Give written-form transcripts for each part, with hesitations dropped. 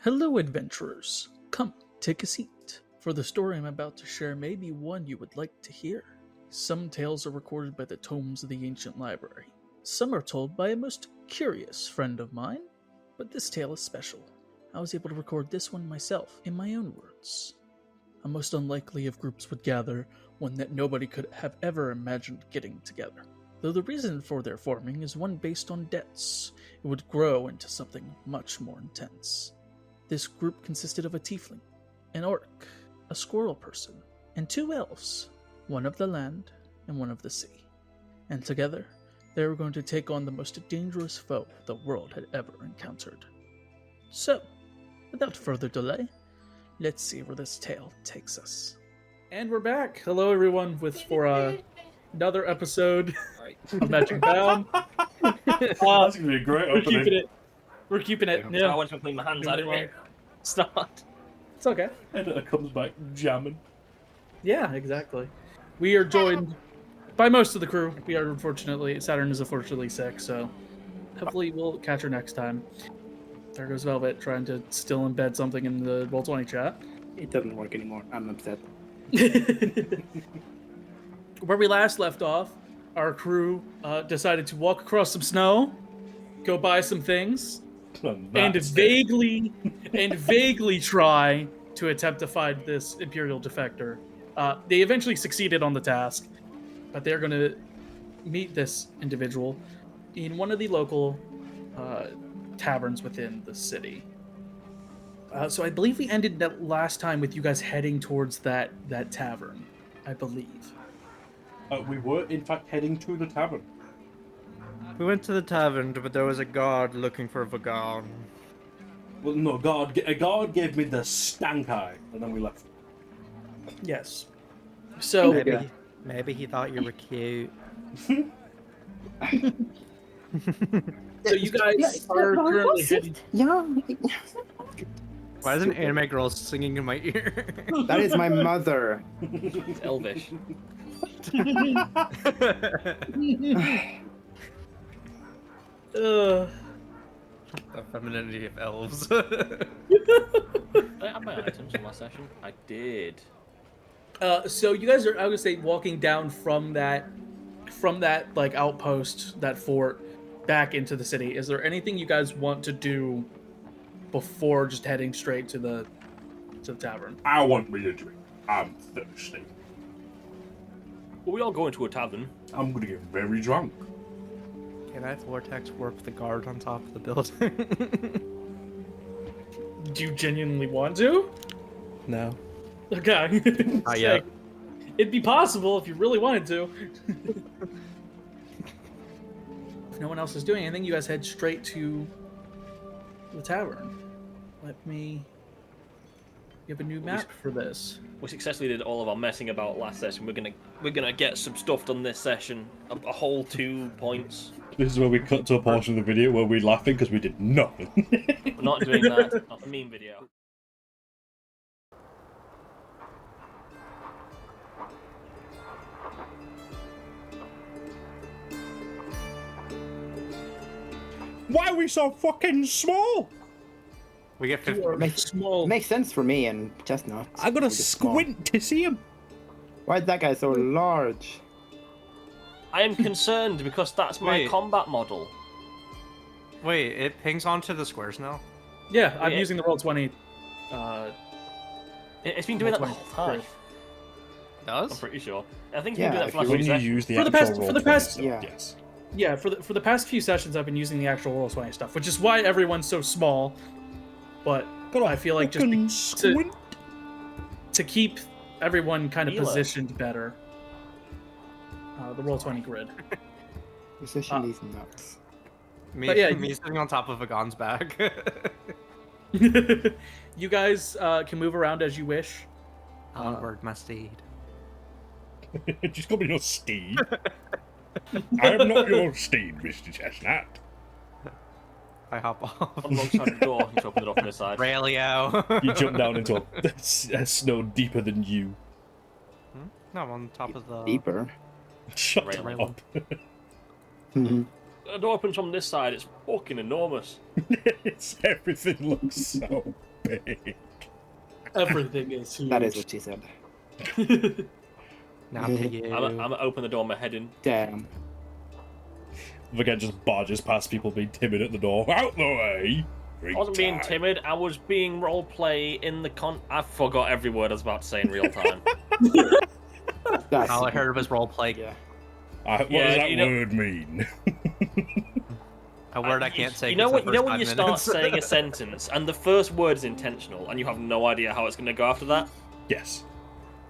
Hello, adventurers. Come, take a seat, for the story I'm about to share may be one you would like to hear. Some tales are recorded by the tomes of the ancient library. Some are told by a most curious friend of mine, but this tale is special. I was able to record this one myself, in my own words. A most unlikely of groups would gather, one that nobody could have ever imagined getting together. Though the reason for their forming is one based on debts, it would grow into something much more intense. This group consisted of a tiefling, an orc, a squirrel person, and two elves, one of the land and one of the sea. And together, they were going to take on the most dangerous foe the world had ever encountered. So, without further delay, let's see where this tale takes us. And we're back. Hello, everyone, for another episode of Magic Abound. That's going to be a great opening. We're keeping it. Yeah. I want to clean my hands. I didn't start. It's okay. Editor comes back jamming. Yeah, exactly. We are joined by most of the crew. Saturn is unfortunately sick, so hopefully we'll catch her next time. There goes Velvet trying to still embed something in the Roll20 chat. It doesn't work anymore. I'm upset. Where we last left off, our crew decided to walk across some snow, go buy some things, and vaguely try to attempt to find this Imperial defector. They eventually succeeded on the task, but they're going to meet this individual in one of the local taverns within the city. So I believe we ended that last time with you guys heading towards that tavern, I believe. We were, in fact, heading to the tavern. We went to the tavern, but there was a guard looking for Vagan. Well, no, a guard gave me the stank eye, and then we left. Yes. So Maybe he thought you were cute. So you guys are currently heading... Why is an anime girl singing in my ear? That is my mother. It's Elvish. The femininity of elves. I had my items in last session. I did. So you guys are, I would say, walking down from that like outpost, that fort, back into the city. Is there anything you guys want to do before just heading straight to the tavern? I want me a drink. I'm thirsty. Well, we all go into a tavern. I'm going to get very drunk. Can I vortex warp the guard on top of the building? Do you genuinely want to? No. Okay. Not yet. It'd be possible if you really wanted to. If no one else is doing anything, you guys head straight to the tavern. You have a new map for this. We successfully did all of our messing about last session. We're gonna get some stuff done this session. A whole 2 points. This is where we cut to a portion of the video where we're laughing because we did nothing. We're not doing that. Not a meme video. Why are we so fucking small? We get 50. Makes sense for me and Chestnut. I gotta squint to see him. Why is that guy so large? I am concerned because that's my combat model. Wait, it pings onto the squares now? Yeah, I'm using the Roll20. It's been doing that the whole time. It does? I'm pretty sure. I think Yeah, it's been doing that for last When few you sessions. use the For the actual past- roll for the past- stuff, yeah. yes. Yeah, for the past few sessions, I've been using the actual Roll20 stuff, which is why everyone's so small. But I feel like just to keep everyone kind of positioned better, the Roll20 grid. Position these nuts. Me, But yeah, me sitting on top of Vagan's back. You guys can move around as you wish. Onward, my steed. Just call me your steed. I am not your steed, Mr. Chestnut. I hop off. Alongside the door, he's opened it off on his side. Railio. You jump down into a snow deeper than you. No, I'm on top of the... Deeper. Shut Railing. up. Mm-hmm. The door opens from this side, it's fucking enormous. Everything looks so big. Everything is huge. That is what she said. Not to you. I'm gonna open the door. My head in. Damn. Again, just barges past people being timid at the door. Out the way! I wasn't being timid. I was being roleplay in the I forgot every word I was about to say in real time. That's All I heard was roleplay. Yeah. What Yeah, does that you know- word mean? A word I can't say. You know 'cause what? the You know first when you 5 start minutes. saying a sentence and the first word is intentional and you have no idea how it's going to go after that. Yes.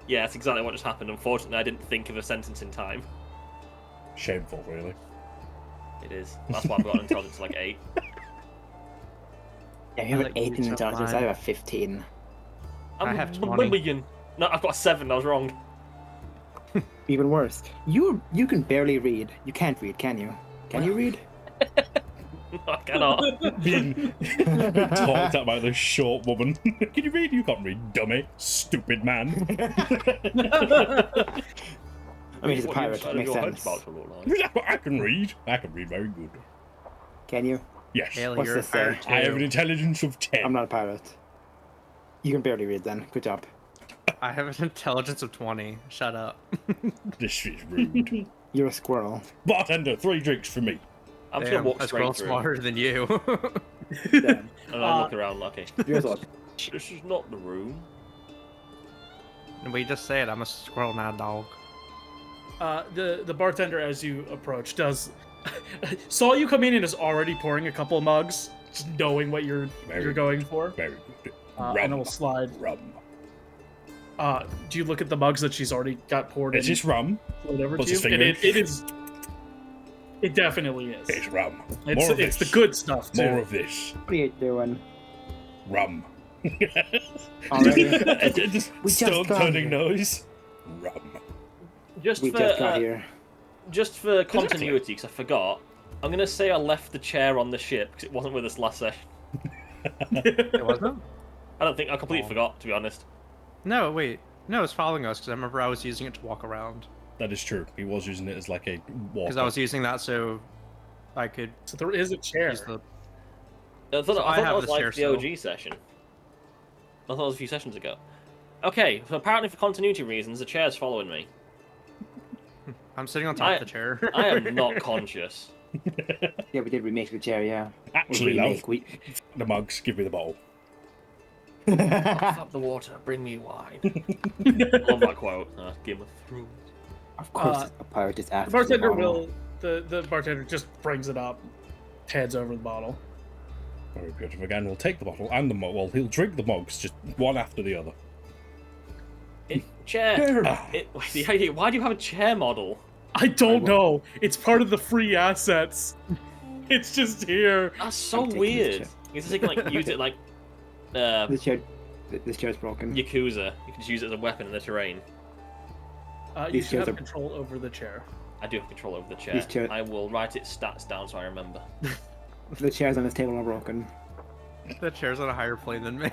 Yeah, that's exactly what just happened. Unfortunately, I didn't think of a sentence in time. Shameful, really. It is. That's why I've got an intelligence like 8. Yeah, you have Like 18 each of intelligence. I mine. have a 15. I have 20. Million. No, I've got a 7. I was wrong. Even worse. You can barely read. You can't read, can you? Can you read? No, I cannot. Being talked at by this short woman. Can you read? You can't read, dummy. Stupid man. I mean, he's a What pirate. inside It of makes your head's sense. about to look like. I can read. I can read very good. Can you? Yes. Hell, What's you're a this say? pirate I have an too. intelligence of 10. I'm not a pirate. You can barely read then. Good job. I have an intelligence of 20. Shut up. This is rude. You're a squirrel. Bartender, 3 drinks for me. I'm just Damn, gonna walk a straight scroll through. smarter than you. Damn. And I'm looking around lucky. Yours what? This is not the room. We just said I'm a squirrel, not a dog. The bartender, as you approach, saw you come in and is already pouring a couple of mugs, just knowing what you're going for. Very good. And it'll slide. Rum. Do you look at the mugs that she's already got poured Is in? this rum? Whatever What's to his you? finger? It is. It definitely is. It's rum. It's More of it's the this. good stuff too. More of this. What are you doing? Rum. Already? Just We just stone got turning here. noise. Rum. Just We for just got here. just for continuity, because I forgot, I'm gonna say I left the chair on the ship because it wasn't with us last session. It wasn't? I don't think I completely forgot, to be honest. No, wait. No, it's following us because I remember I was using it to walk around. That is true. He was using it as like a walk. Because I was using that so I could So there is a chair. use the. I thought, So I I thought have that was the like chair the still. OG session. I thought it was a few sessions ago. Okay, so apparently for continuity reasons, the chair's following me. I'm sitting on top of the chair. I am not conscious. Yeah, we did remake the chair, yeah. Actually, love. We... The mugs, give me the bottle. Cough up the water, bring me wine. I love that quote. Game of Thrones. Of course, a pirate is The after bartender the bottle. will. The bartender just brings it up, heads over the bottle. Very good. Again, we'll take the bottle and the mug. Well, he'll drink the mugs, just one after the other. Chair. Ah. Why do you have a chair model? I don't know. It's part of the free assets. It's just here. That's so I'm taking this weird. chair. You can like use it like This chair's broken. Yakuza. You can just use it as a weapon in the terrain. You These should chairs have are- control over the chair. I do have control over the chair. These chairs- I will write its stats down so I remember. The chairs on this table are broken. The chair's on a higher plane than me.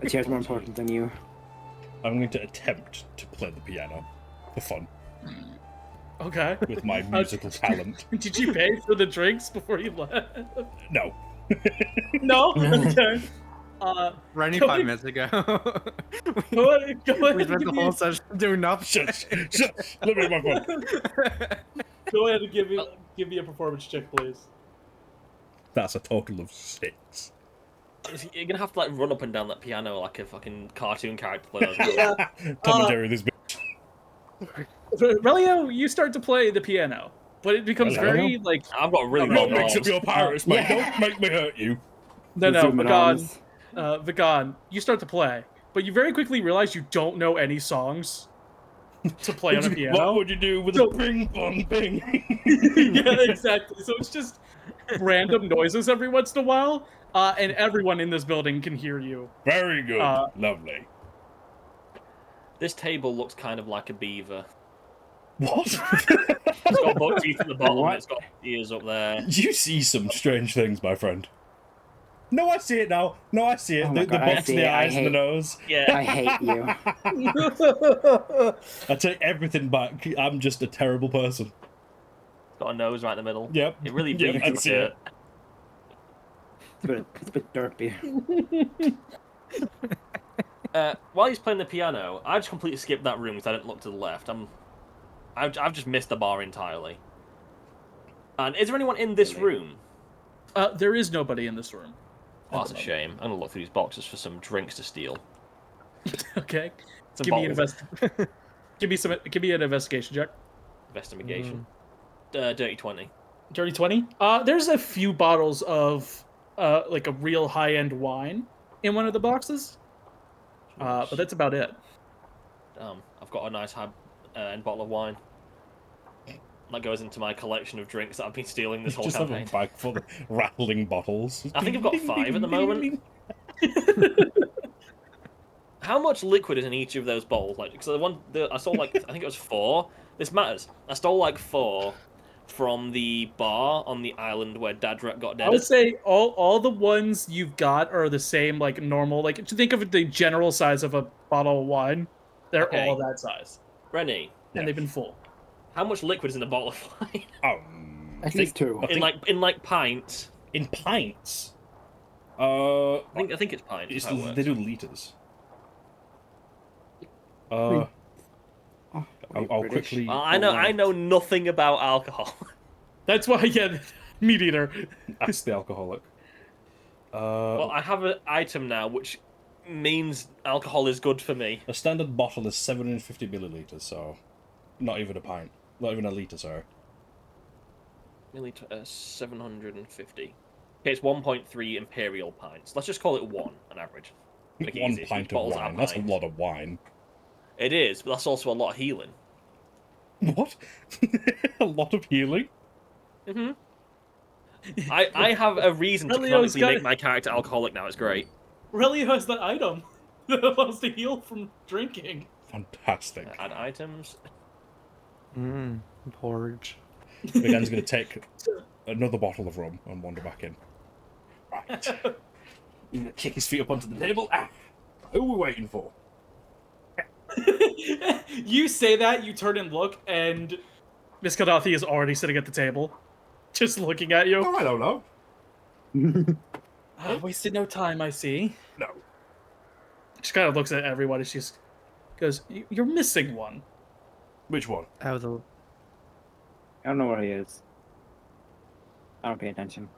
The chair's more important than you. I'm going to attempt to play the piano for fun Okay. with my musical talent. Did you pay for the drinks before you left? No. No. Okay. Running Go 5 ahead. minutes ago. Go ahead. we Go spent ahead. the And whole session doing nothing. Shush. Let me have my fun. go ahead and give me a performance check, please. That's a total of 6. You're gonna have to like run up and down that piano like a fucking cartoon character player. Tom and Jerry, this bitch. Relio, you start to play the piano, but it becomes Relio? very like I've got really Don't long mix up arms. your pirates, mate. Yeah. Don't make me hurt you. no, Zoom in Vagon, arms. Vagon. You start to play, but you very quickly realize you don't know any songs to play on a What piano. would you do with So- a ping pong ping? Yeah, exactly. So it's just random noises every once in a while, and everyone in this building can hear you. Very good. Uh, Lovely. This table looks kind of like a beaver. What? It's got buck teeth at the bottom. What? It's got ears up there. You see some strange things, my friend. No, I see it now. No, I see it. Oh my the God, I box, see the it. I eyes, and the hate- nose. Yeah. I hate you. I take everything back. I'm just a terrible person. Got a nose right in the middle. Yep. It really Yep, reads I like see a. it. It's a bit derpy. While he's playing the piano, I just completely skipped that room because I didn't look to the left. I've just missed the bar entirely. And is there anyone in this room? There is nobody in this room. Oh, that's a shame. I'm gonna look through these boxes for some drinks to steal. Okay. Some Give me bottles. give me an investigation check. Investigation. Dirty 20. Dirty 20. There's a few bottles of like a real high-end wine in one of the boxes. But that's about it. I've got a nice high-end bottle of wine. That goes into my collection of drinks that I've been stealing this whole Just have campaign. a bag full of rattling bottles. I think I've got 5 at the moment. How much liquid is in each of those bottles? Like, so I stole like I think it was 4. This matters. I stole like 4 from the bar on the island where Dadrat got dead. I would say all the ones you've got are the same, like normal. Like, think of the general size of a bottle of wine. They're Okay. all that size, Rennie, and they've been full. how much liquid is in a bottle of wine? At least 2. I think in like pints. in pints. I think it's pints. It's, How it works. they do liters. Oh, I'll British. quickly. Well, I know nothing about alcohol. That's why, yeah, me neither. Ask the alcoholic. Well, I have an item now, which means alcohol is good for me. A standard bottle is 750 milliliters, so not even a pint, not even a liter. Sorry. Nearly 750. Okay, it's 1.3 imperial pints. Let's just call it 1 on average. Make it 1 easy. pint of Bottles are wine. That's a pints. lot of wine. It is, but that's also a lot of healing. What? A lot of healing? Mm-hmm. I have a reason to Relio's canonically got make it. my character alcoholic now. It's great. Relio has the item that allows to heal from drinking. Fantastic. Add items. Porridge. Megan's going to take another bottle of rum and wander back in. Right. He's going to kick his feet up onto the table. Ah, who are we waiting for? You say that, you turn and look, and Miss Kadathi is already sitting at the table, just looking at you. Oh, I don't know. Wasted no time, I see. No. She kind of looks at everyone and she goes, "You're missing one." Which one? Out of the I don't know where he is. I don't pay attention.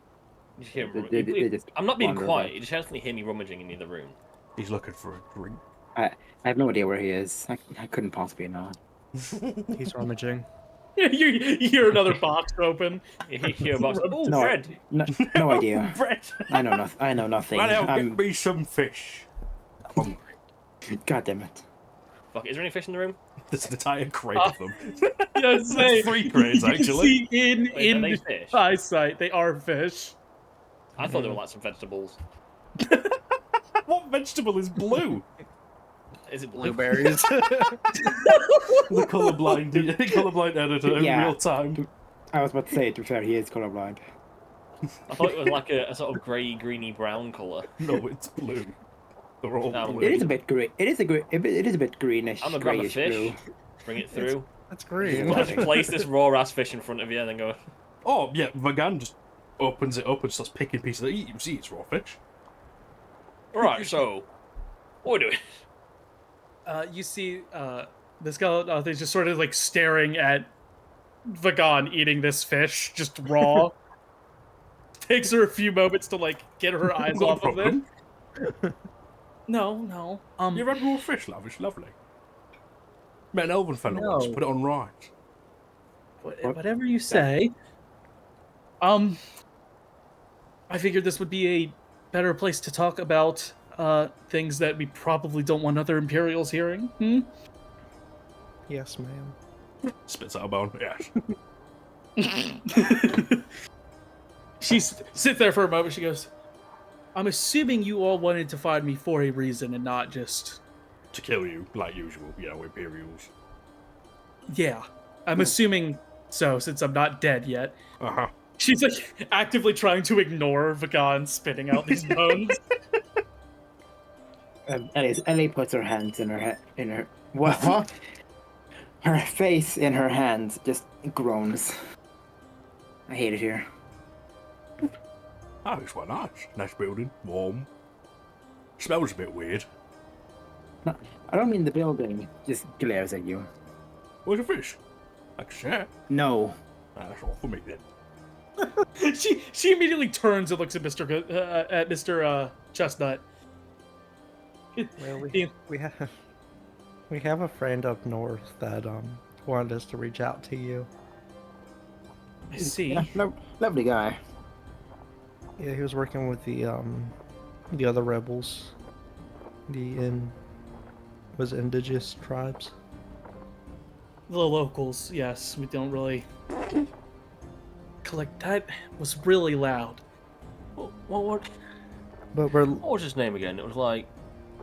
You just hear him They rummaging. just I'm not being wander quiet. about. You just definitely hear me rummaging in the other room. He's looking for a drink. I have no idea where he is. I couldn't possibly know. he's rummaging. You hear another box open. You hear about oh No, bread. No, no idea. Bread. I know nothing. I know nothing. Right now, I'm... get me some fish. Hungry. God damn it. Fuck, is there any fish in the room? There's an entire crate of them. Yeah, say, 3 crates, you can actually. see in Wait, are they fish? eyesight, they are fish. I thought they were like some vegetables. What vegetable is blue? Is it blue? Blueberries. The colorblind editor in Yeah. real time. I was about to say, to be fair, he is colorblind. I thought it was like a sort of grey, greeny, brown colour. No, it's blue. They're all No, blue. It is a bit green. It is a bit greenish. I'm gonna grab a greyish fish, blue. bring it through, That's great. let's place this raw ass fish in front of you, and then go. Oh, yeah, Vagan just opens it up and starts picking pieces. You can see it's raw fish. Alright, so what are we doing? You see, this guy is just sort of like staring at Vagan eating this fish, just raw. Takes her a few moments to like get her eyes Not a off of it. problem. No. You had raw fish, lavish, lovely. Met an elven fellow once, No. put it on right. Whatever you say. I figured this would be a better place to talk about things that we probably don't want other Imperials hearing. Hmm? Yes, ma'am. Spits out a bone, yes. She sits there for a moment. She goes, "I'm assuming you all wanted to find me for a reason and not just..." To kill you, like usual, you know, Imperials. Yeah, I'm assuming so, since I'm not dead yet. Uh-huh. She's like actively trying to ignore Vagan spitting out these bones. Ellie puts her hands in her what? Her face in her hands just groans. I hate it here. Oh, it's quite nice. Nice building, warm. Smells a bit weird. No, I don't mean the building. Just glares at you. Where's the fish? I can share. No. That's all for me then. She immediately turns and looks at Mr. Chestnut. Well, we have a friend up north that wanted us to reach out to you. I see. Yeah, lovely guy. Yeah, he was working with the other rebels, was indigenous tribes. The locals, yes. We don't really collect. That was really loud. What But what was his name again? It was like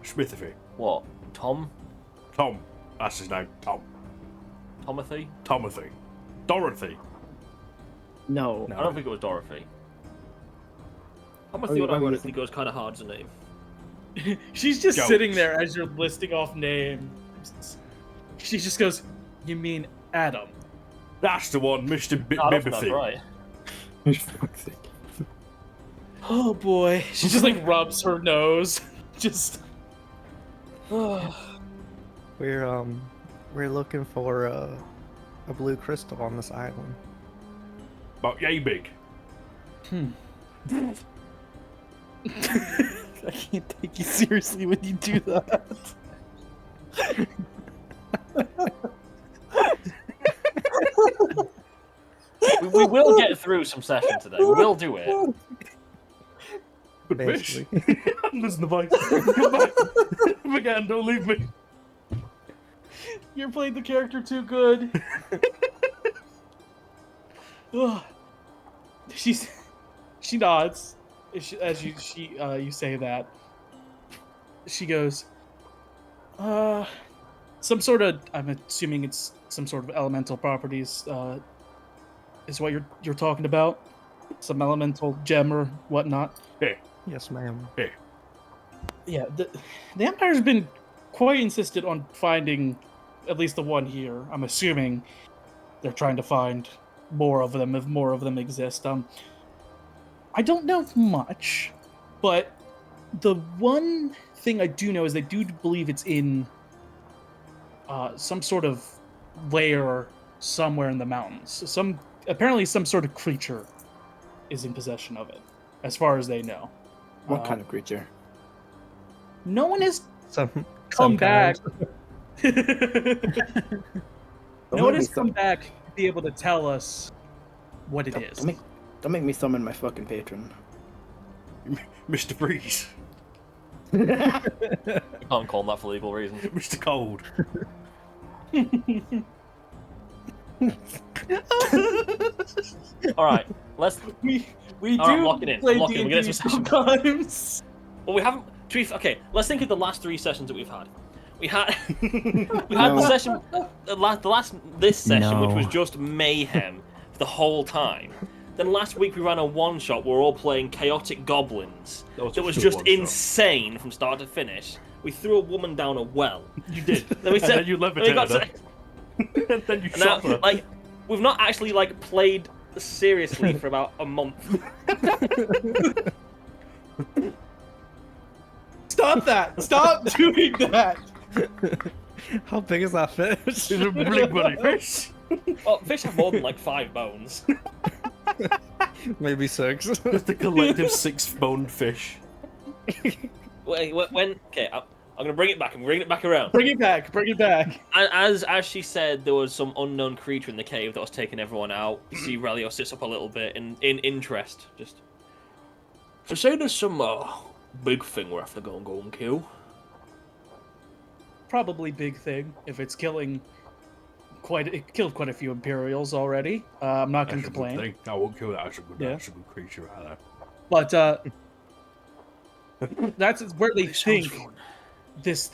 Smithy. what? Tom? Tom. That's his name. Tom. Tomothy? Tomothy. Dorothy. No. I don't think it was Dorothy. Tomothy, Oh, what I you honestly think- goes kind of hard as a name. She's just Jokes. sitting there as you're listing off names. She just goes, "You mean Adam?" That's the one, Mr. No, that's Bibbithy. right. Fuck's sake. Oh boy. She just like rubs her nose. Just. we're looking for a blue crystal on this island. About yay big. I can't take you seriously when you do that. We will get through some session today. We will do it. Good fish. Basically. Listen to the voice. Come back. Again, don't leave me. You're playing the character too good. Ugh. She nods as you say that. She goes, some sort of. I'm assuming it's some sort of elemental properties. Is what you're talking about? Some elemental gem or whatnot. Hey, Yes, ma'am. hey. Yeah, the Empire's been quite insistent on finding at least the one here. I'm assuming they're trying to find more of them if more of them exist. I don't know much, but the one thing I do know is they do believe it's in some sort of lair somewhere in the mountains. Apparently some sort of creature is in possession of it, as far as they know. What kind of creature? No one has Some come back. kind. No one has come back to be able to tell us what it is. Don't make me summon my fucking patron. Mr. Breeze. Can't call him that for legal reasons. Mr. Cold. All right, let's. We All right, do lock it in, play lock it in, we get D&D some sessions. sometimes. Well, we haven't. Okay, let's think of the last 3 sessions that we've had. We had the session, this session, which was just mayhem the whole time. Then last week we ran a one-shot where we're all playing chaotic goblins. That was just insane from start to finish. We threw a woman down a well. You did. Then we said, and then you then we levitated got her. to- And then you and now, shot her. like, we've not actually like played seriously for about a month. Stop that! Stop doing that! How big is that fish? It's a big bloody fish. Well, fish have more than like 5 bones. Maybe 6. Just a collective 6-boned fish. Wait, when? Okay, I'm gonna bring it back. I'm bringing it back around. Bring it back, bring it back. As she said, there was some unknown creature in the cave that was taking everyone out. You see, Relio sits up a little bit in interest. Just. So say there's some big thing we have to go and kill. Probably big thing if it's killing. It killed quite a few Imperials already. I'm not going to That's a good complain. thing. I won't kill that. That's a good, Yeah. that's a good creature right there. But that's where they Sounds think fun. this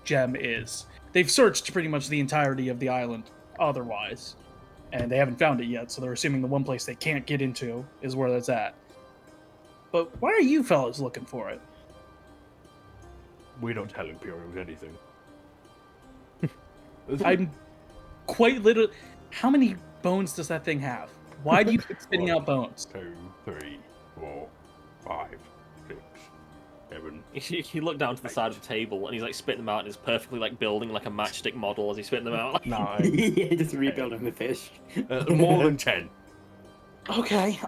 gem is. They've searched pretty much the entirety of the island otherwise, and they haven't found it yet, so they're assuming the one place they can't get into is where that's at. But why are you fellas looking for it? We don't tell Imperials anything. I'm quite literally... How many bones does that thing have? Why do you keep spitting out bones? 2, 3, 4, 5, 6, 7. You look down to the side of the table, and he's like spitting them out, and he's perfectly like building like a matchstick model as he's spitting them out. 9. Yeah, just rebuilding the fish. More than 10. Okay,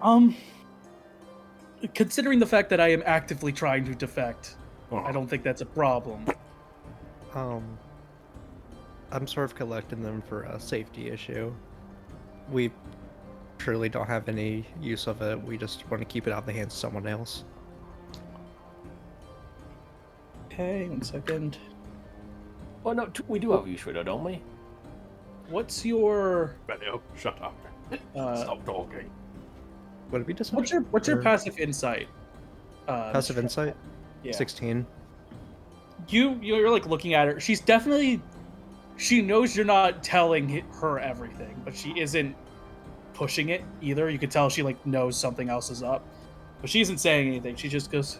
considering the fact that I am actively trying to defect, I don't think that's a problem. I'm sort of collecting them for a safety issue. We truly don't have any use of it. We just want to keep it out of the hands of someone else. Okay, 1 second. Oh no, we do have use for it, don't we? What's your Benio, shut up. Stop talking. What did we just? what's your passive insight? Passive insight? Yeah. 16. You're like looking at her. She's definitely. She knows you're not telling her everything, but she isn't pushing it either. You could tell she like knows something else is up, but she isn't saying anything. She just goes,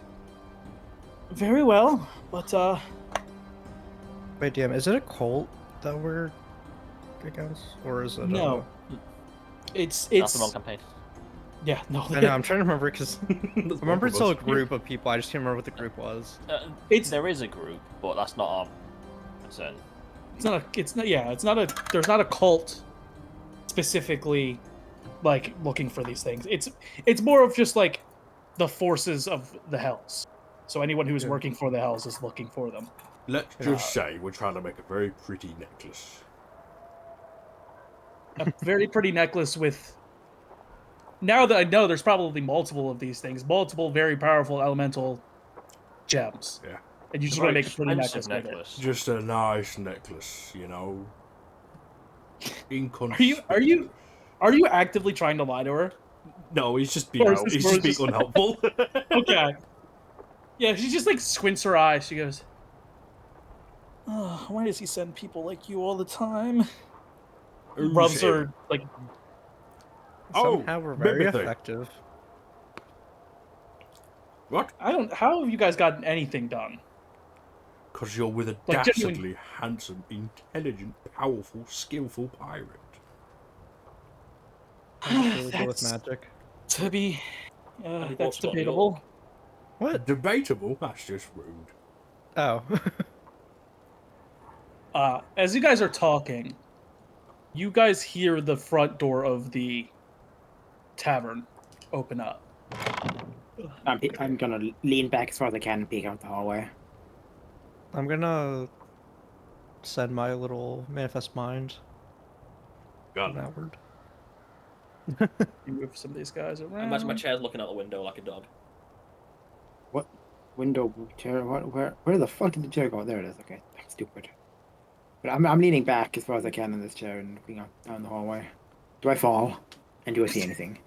"Very well, but Wait, damn, is it a cult that we're against, or is it? no, it's Not the wrong campaign. yeah, no. I know. I'm trying to remember because I remember it's still a group of people. I just can't remember what the group was. There is a group, but that's not our concern. It's not a. There's not a cult specifically, like looking for these things. It's more of just like the forces of the Hells. So anyone who's working for the Hells is looking for them. Let's just say we're trying to make a very pretty necklace. A very pretty necklace with. Now that I know, there's probably multiple of these things, multiple very powerful elemental gems. Yeah. And you just want to make a pretty necklace. Just a nice necklace, you know. Are you actively trying to lie to her? No, he's just being unhelpful. Okay. Yeah, she just like squints her eyes. She goes, "Oh, why does he send people like you all the time?" Rubs her like. Somehow we're very effective. What? How have you guys gotten anything done? Because you're with a dastardly, handsome, intelligent, powerful, skillful pirate. Really good with magic. To be, that's debatable. What? Debatable? That's just rude. Oh. As you guys are talking, you guys hear the front door of the tavern open up. I'm gonna lean back as far as I can and peek out the hallway. I'm gonna send my little manifest mind outward. You move some of these guys around. I imagine my chair's looking out the window like a dog. What? Window, chair, what? Where the fuck did the chair go? There it is, okay. That's stupid. But I'm leaning back as far as I can in this chair and looking out down the hallway. Do I fall? And do I see anything?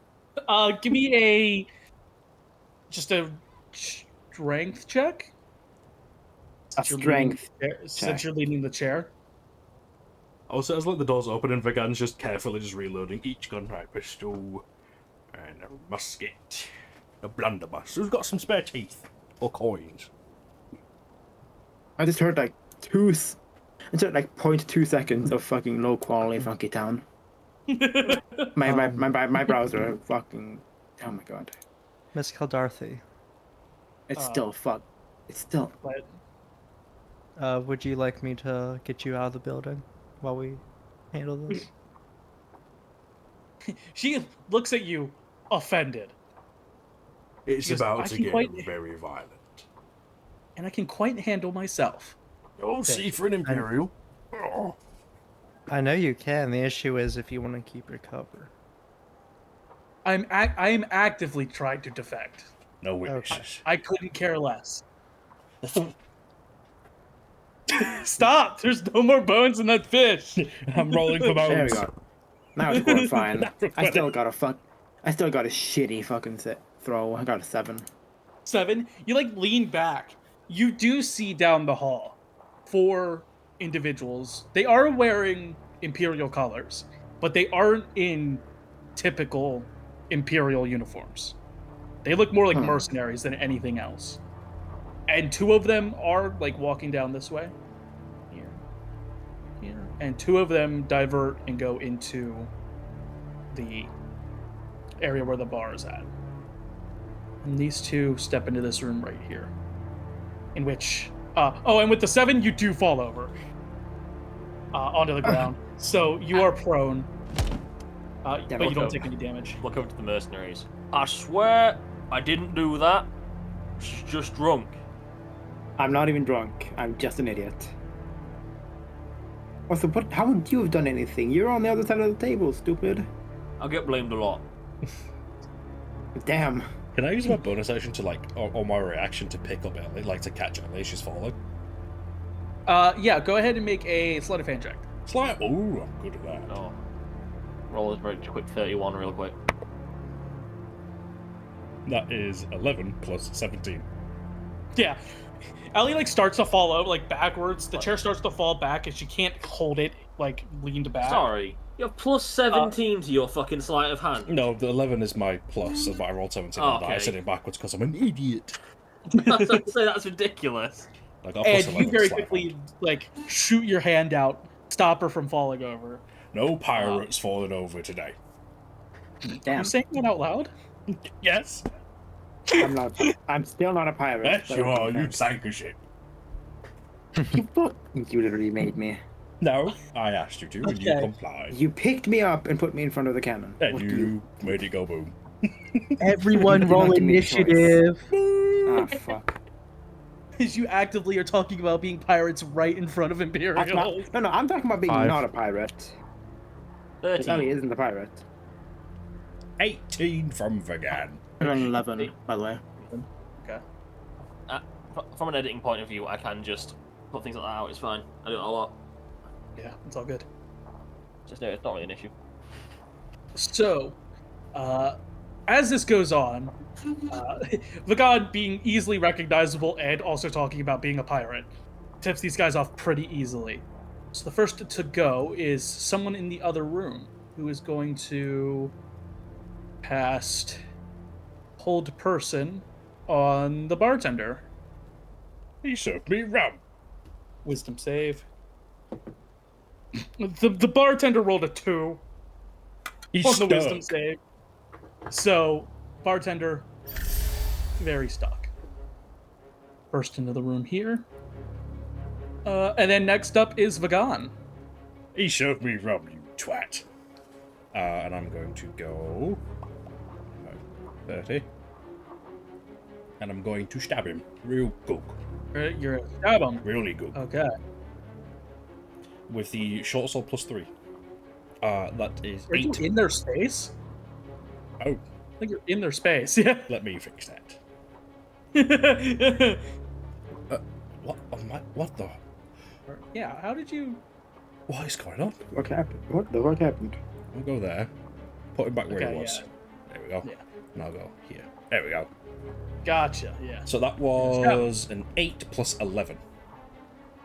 Give me a strength check. Since you're leading the chair. Also, as like the doors open and Vagan's just carefully reloading each gun, right? Pistol and a musket, a blunderbuss. Who's got some spare teeth or coins? I just heard like 0.2 seconds of fucking low quality funky town. My browser fucking. Oh my god. Miss Kildarthy. It's still fuck. It's still. Would you like me to get you out of the building while we handle this? She looks at you, offended. It's about to get very violent. And I can quite handle myself. Oh, see for an Imperial. I know you can. The issue is if you want to keep your cover. I am actively trying to defect. No witnesses. I couldn't care less. Stop! There's no more bones in that fish. I'm rolling for bones. There we go. Now it's going fine. I still got a shitty fucking throw. I got a 7. 7? You like lean back. You do see down the hall 4 individuals. They are wearing Imperial colors, but they aren't in typical Imperial uniforms. They look more like mercenaries than anything else. And 2 of them are like walking down this way. Here. And 2 of them divert and go into the area where the bar is at. And these two step into this room right here. In which... and with the 7, you do fall over. Onto the ground. So you are prone. But you don't take any damage. Look over to the mercenaries. I swear I didn't do that. She's just drunk. I'm not even drunk. I'm just an idiot. Also, how would you have done anything? You're on the other side of the table, stupid. I get blamed a lot. Damn. Can I use my bonus action to, like, or my reaction to pick up Ellie, like to catch Ellie as she's falling? Yeah, go ahead and make a sleight of hand check. Sleight? Ooh, I'm good at that. Oh. Roll a very quick 31 real quick. That is 11 plus 17. Yeah. Ellie, like, starts to fall over, like, backwards. The chair starts to fall back, and she can't hold it, like, leaned back. Sorry. You have plus 17 to your fucking sleight of hand. No, the 11 is my plus, as I rolled 17 on I said it backwards because I'm an idiot. I was going to say, that's ridiculous. Like, and you very quickly, like, shoot your hand out, stop her from falling over. No pirates falling over today. Damn. You're saying that out loud? Yes. I'm not. I'm still not a pirate. Yes, you are. You sank a ship. You literally made me. No, I asked you to, and you complied. You picked me up and put me in front of the cannon. And you made it go boom. Everyone roll initiative. Ah, fuck. Because you actively are talking about being pirates right in front of Imperials. No, I'm talking about being 5. not a pirate. 13. Ellie isn't a pirate. 18 from Vegan. I'm on 11, by the way. Okay. From an editing point of view, I can just put things like that out. It's fine. I do it a lot. Yeah, it's all good. It's not really an issue. So, as this goes on, Vagan, being easily recognizable and also talking about being a pirate, tips these guys off pretty easily. So the first to go is someone in the other room who is going to cast Hold Person on the bartender. He served me rum. Wisdom save. The bartender rolled a 2 He's on the stuck. wisdom save. So, bartender, very stuck. Burst into the room here. And then next up is Vagan. He served me rum, you twat. And I'm going to go 30. And I'm going to stab him. Real good. You're a stab him. Really good. Okay. With the short sword plus 3. That is Are you 8. in their space? Oh, I think you're in their space, yeah. let me fix that. What the? Yeah, how did you... What is going on? What happened? What happened? I'll go there. Put him back where Okay, he was. yeah. There we go. Yeah. And I'll go here. There we go. Gotcha, yeah. So that was an 8 plus 11.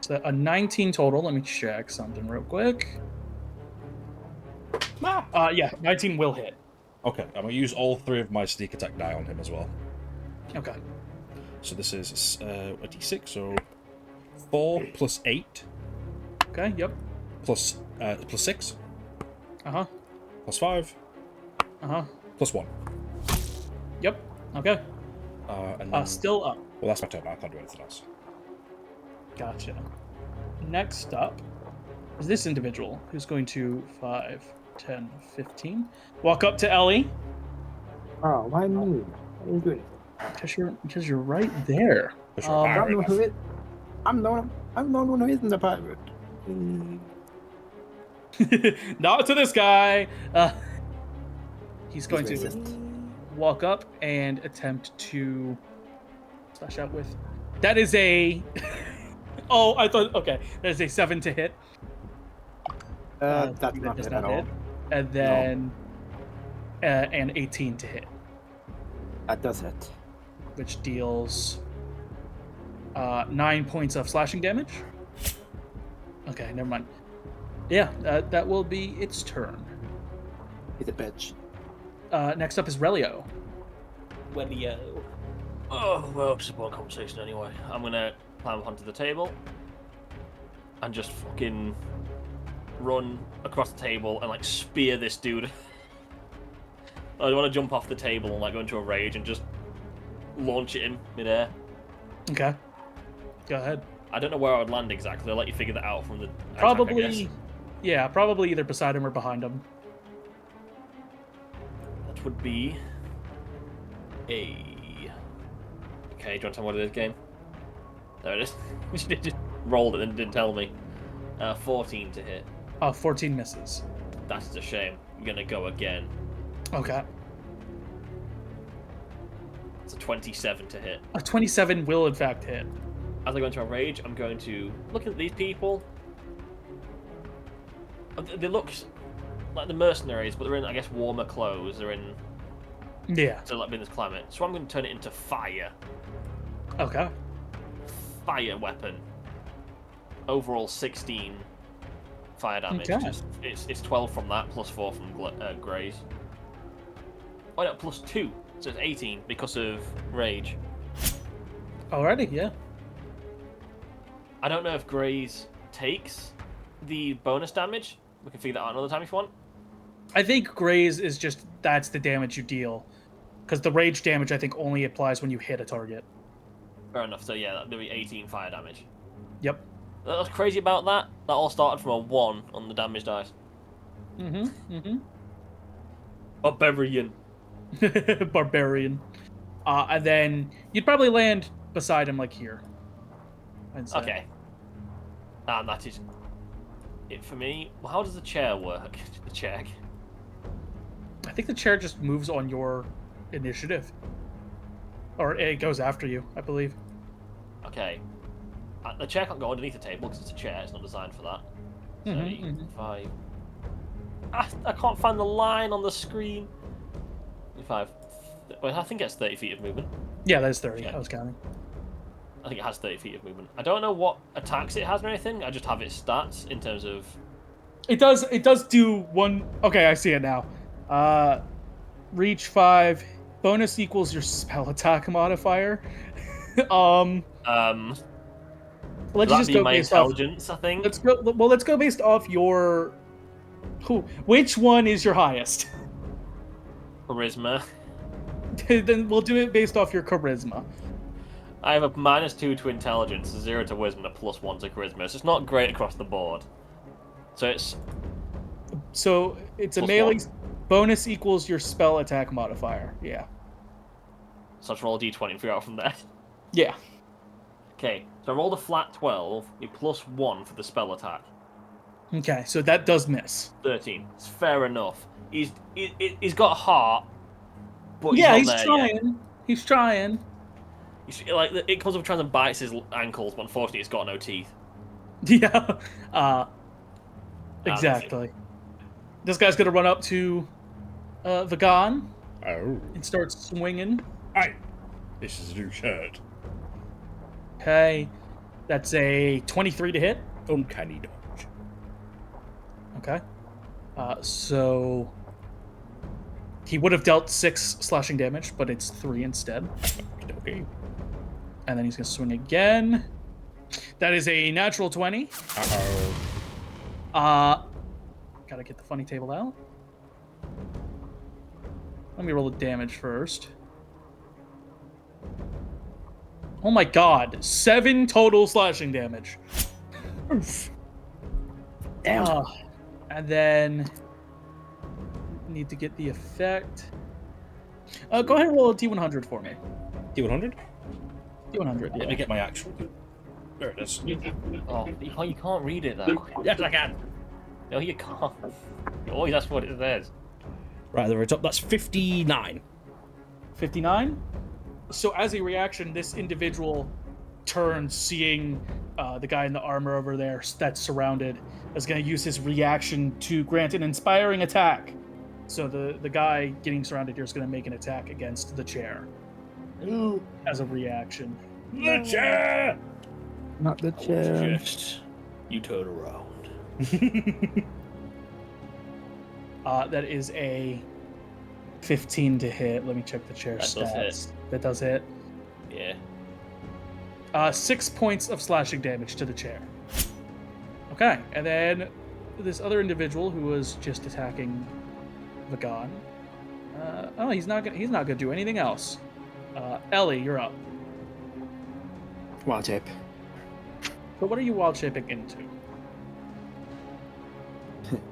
So a 19 total. Let me check something real quick. Yeah, 19 will hit. Okay, I'm going to use all 3 of my sneak attack die on him as well. Okay. So this is a d6, so 4 plus 8 Okay, yep. plus 6 Uh-huh. plus 5 Uh-huh. plus 1. Yep. Okay. And then, Still up. well, that's my turn. I can't do anything else. Gotcha. Next up is this individual who's going to 5, 10, 15. Walk up to Ellie. Oh, why me? I didn't do anything. Because you're right there. Because you're a I'm the one pirate. who is. I'm the one who isn't a pirate. Not to this guy. He's going He's to racist. walk up and attempt to slash out with. That is a. Oh, I thought. Okay, that is a 7 to hit. That's that not does good at all. hit. And then an 18 to hit, That does hit. which deals 9 points of slashing damage. Okay, never mind. Yeah, that will be its turn. He's a bitch. Next up is Relio. Oh, well, just a boring conversation anyway. I'm gonna climb up onto the table and just fucking run across the table and like spear this dude. I want to jump off the table and like go into a rage and just launch it in midair. Okay. Go ahead. I don't know where I would land exactly. I'll let you figure that out from the attack, I Probably, guess. yeah, probably either beside him or behind him. That would be a... Okay, do you want to tell me what it is, game? There it is. You just rolled it and didn't tell me. 14 to hit. 14 misses. That's a shame. I'm going to go again. Okay. It's a 27 to hit. A 27 will in fact hit. As I go into a rage, I'm going to look at these people. They look like the mercenaries, but they're in, I guess, warmer clothes. They're in... Yeah. So like in this climate. So I'm going to turn it into fire. Okay. Fire weapon. Overall 16 fire damage. Okay. It's 12 from that, plus 4 from Graze. Oh no, plus 2. So it's 18 because of rage. Alrighty, yeah. I don't know if Graze takes the bonus damage. We can figure that out another time if you want. I think Graze is just, that's the damage you deal. Because the rage damage, I think, only applies when you hit a target. Fair enough. So yeah, that'll be 18 fire damage. Yep. What's crazy about that? That all started from a 1 on the damage dice. Barbarian. Barbarian. And then you'd probably land beside him, like here. I'd say. Okay. And that is it for me. Well, how does the chair work? The check. I think the chair just moves on your initiative. Or it goes after you, I believe. Okay. The chair can't go underneath the table because it's a chair. It's not designed for that. 35. I can't find the line on the screen. 35. Well, I think it's 30 feet of movement. Yeah, that is 30. Okay. I was counting. I think it has 30 feet of movement. I don't know what attacks it has or anything. I just have its stats in terms of... It does do one... Okay, I see it now. Reach 5. Bonus equals your spell attack modifier. Let's that just be go my based off... intelligence, I think? Let's go based off your... Which one is your highest? Charisma. Then we'll do it based off your charisma. I have a -2 to intelligence, 0 to wisdom, and a +1 to charisma. So it's not great across the board. So it's a Plus melee 1. bonus equals your spell attack modifier. Yeah. So let's roll a d20 and figure out from there. Yeah. Okay, so I rolled a flat 12, a +1 for the spell attack. Okay, so that does miss. 13. It's fair enough. He's got a heart, but Yeah, he's he's not there trying. yet. He's trying. Like it comes up trying to bite his ankles, but unfortunately it's got no teeth. Yeah. That's Exactly. This guy's gonna run up to Vagan Oh. and start swinging. Hey, this is a new shirt. Okay, that's a 23 to hit. Uncanny dodge. Okay. So he would have dealt 6 slashing damage, but it's 3 instead. Okay. And then he's gonna swing again. That is a natural 20. Uh-oh. Gotta get the funny table out. Let me roll the damage first. Oh my god, 7 total slashing damage. Damn. And then need to get the effect. Go ahead and roll a D100 for me. D100? D100, Let me yeah. get my actual. There it is. Oh, you can't read it though. Yes, I can. No, you can't. You always ask what it says. Right, at the very top, that's 59. 59. So as a reaction, this individual turns, seeing the guy in the armor over there that's surrounded, is going to use his reaction to grant an inspiring attack. So the guy getting surrounded here is going to make an attack against the chair as a reaction. The chair! Not the chair. Just you turn around. That is a 15 to hit. Let me check the chair That stats. does hit. That does hit. Yeah. 6 points of slashing damage to the chair. Okay, and then this other individual who was just attacking Vagan. He's not gonna do anything else. Ellie, you're up. Wild shape. But what are you wild shaping into?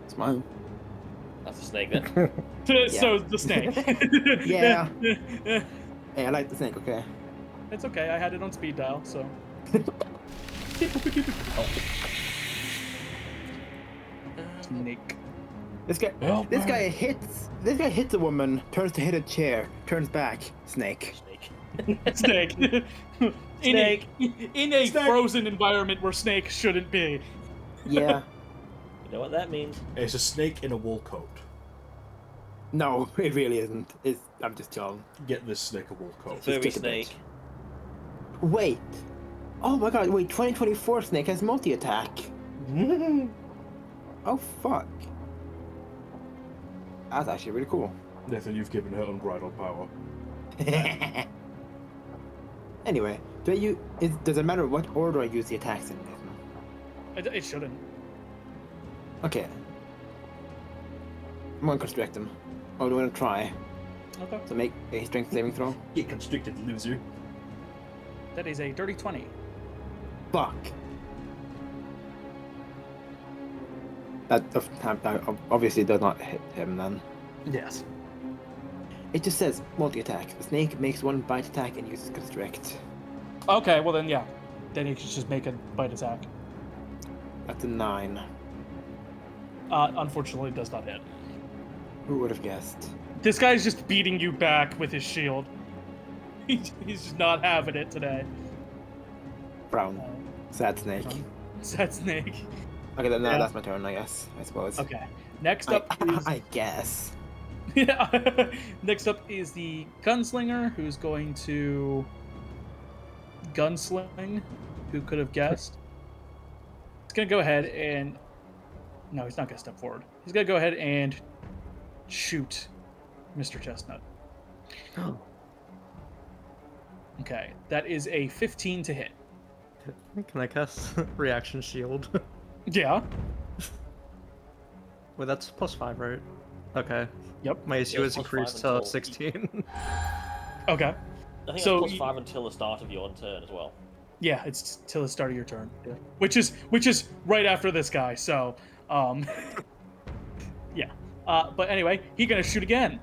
Smile. That's a snake then. So the snake. Yeah. Hey, I like the snake. Okay. It's okay. I had it on speed dial, so. Snake. This guy hits a woman, turns to hit a chair, turns back, snake. Snake. Snake. In a frozen environment where snake shouldn't be. Yeah. You know what that means? It's a snake in a wool coat. No, it really isn't. I'm just telling. Get this snake a wool coat. Furry just a snake. Wait. Oh my god, wait, 2024 snake has multi-attack. Oh fuck. That's actually really cool. Nathan, you've given her unbridled power. Anyway, does it matter what order I use the attacks in? It shouldn't. Okay. I'm gonna constrict him. Oh, do I want to try? Okay. So make a strength saving throw. Get constricted, loser. That is a dirty 20. Fuck. That obviously does not hit him then. Yes. It just says multi-attack. The snake makes one bite attack and uses constrict. Okay, well then, yeah. Then you should just make a bite attack. That's a 9. Unfortunately, it does not hit. Who would have guessed? This guy's just beating you back with his shield. He's just not having it today. Brown. Sad snake. Sad snake. Okay, then that's my turn, I guess. I suppose. Okay. Next up is... I guess. Yeah. Next up is the gunslinger, who's going to gunsling. Who could have guessed? He's gonna go ahead and... No, he's not gonna step forward. He's gonna go ahead and shoot Mr. Chestnut. Okay, that is a 15 to hit. Can I cast reaction shield? Yeah. Wait, that's +5, right? Okay. Yep. My AC Yeah, was +5 increased to until- 16. Okay. I think So that's +5 until the start of your turn as well. Yeah, it's till the start of your turn. Yeah. Which is right after this guy. So, yeah. But anyway, he's gonna shoot again.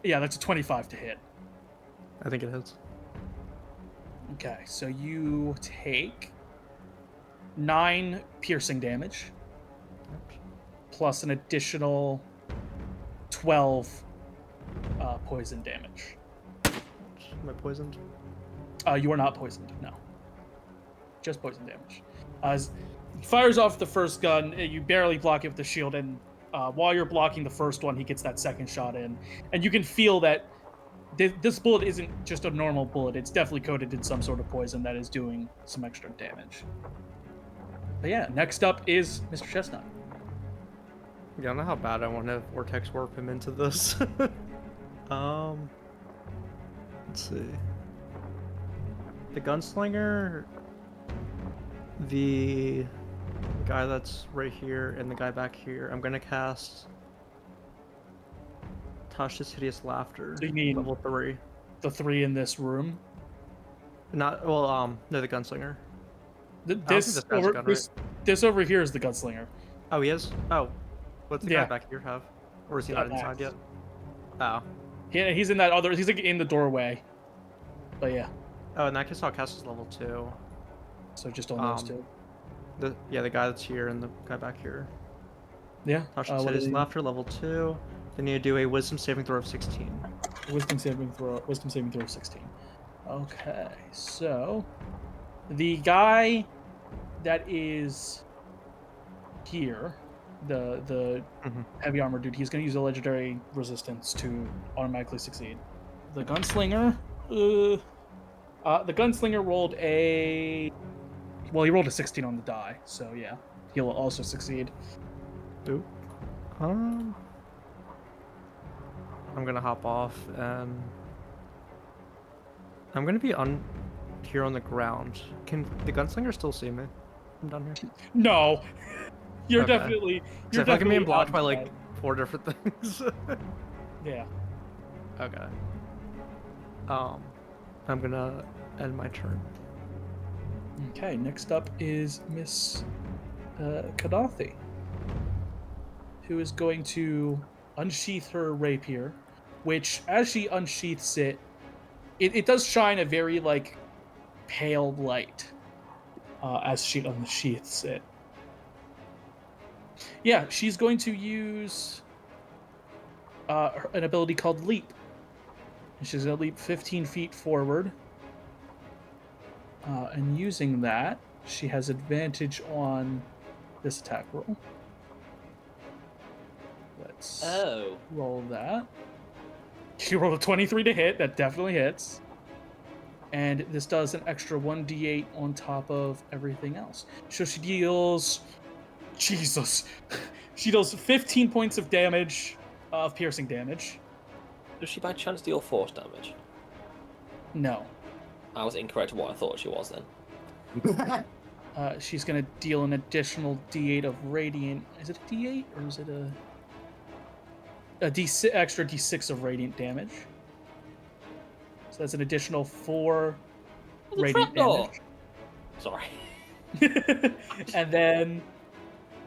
Yeah, that's a 25 to hit. I think it is. Okay, so you take 9 piercing damage, plus an additional 12 poison damage. Am I poisoned? You are not poisoned, no. Just poison damage. As he fires off the first gun, you barely block it with the shield, and while you're blocking the first one, he gets that second shot in. And you can feel that this bullet isn't just a normal bullet. It's definitely coated in some sort of poison that is doing some extra damage. But yeah, next up is Mr. Chestnut. Yeah, I don't know how bad I want to vortex warp him into this. Let's see. The gunslinger, the guy that's right here, and the guy back here. I'm gonna cast Tasha's Hideous Laughter. So you mean level 3. the 3 in this room? Not well. No, the gunslinger. This this guy's over gun, right? this over here is the gunslinger. Oh, he is. Oh, what's the Yeah. guy back here have? Or is he not Got inside axe. yet? Oh. Yeah, he's in that other. He's like in the doorway. But yeah, Oh, in that case, I'll cast his level 2. so just on those two. The guy that's here and the guy back here. Yeah. Tasha's Hideous Laughter level 2. Then you do a Wisdom saving throw of 16. Wisdom saving throw of 16. Okay, so the guy that is here, the Mhm. heavy armor dude, he's gonna use a legendary resistance to automatically succeed. The gunslinger, the gunslinger rolled he rolled a 16 on the die, so yeah, he'll also succeed. Oop. I'm gonna hop off and I'm gonna be here on the ground. Can the gunslinger still see me? I'm down here. No, you're Okay. definitely. 'Cause You're I feel like I'm being definitely blocked by like outside. 4 different things. Yeah. Okay. I'm gonna end my turn. Okay, next up is Miss Kadathi, who is going to unsheath her rapier, which, as she unsheaths it, it does shine a very, like, pale light as she unsheaths it. Yeah, she's going to use an ability called Leap. And she's going to leap 15 feet forward. And using that, she has advantage on this attack roll. Let's roll that. She rolled a 23 to hit. That definitely hits. And this does an extra 1d8 on top of everything else. So she deals... Jesus. She does 15 points of damage, of piercing damage. Does she by chance deal force damage? No. I was incorrect in what I thought she was then. She's going to deal an additional d8 of radiant... Is it a d8 or is it a d6, extra d6 of radiant damage? So that's an additional 4 radiant damage. Sorry. And then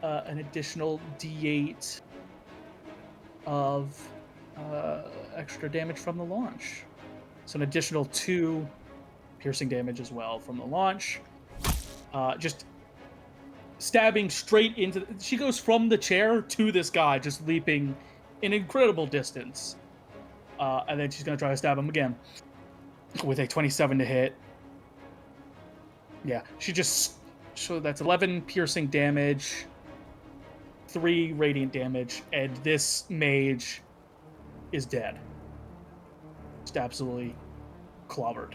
an additional d8 of extra damage from the launch. So an additional 2 piercing damage as well from the launch. Just stabbing straight into... She goes from the chair to this guy, just leaping an incredible distance. And then she's going to try to stab him again with a 27 to hit. Yeah, she just... So that's 11 piercing damage, 3 radiant damage, and this mage is dead. Just absolutely clobbered.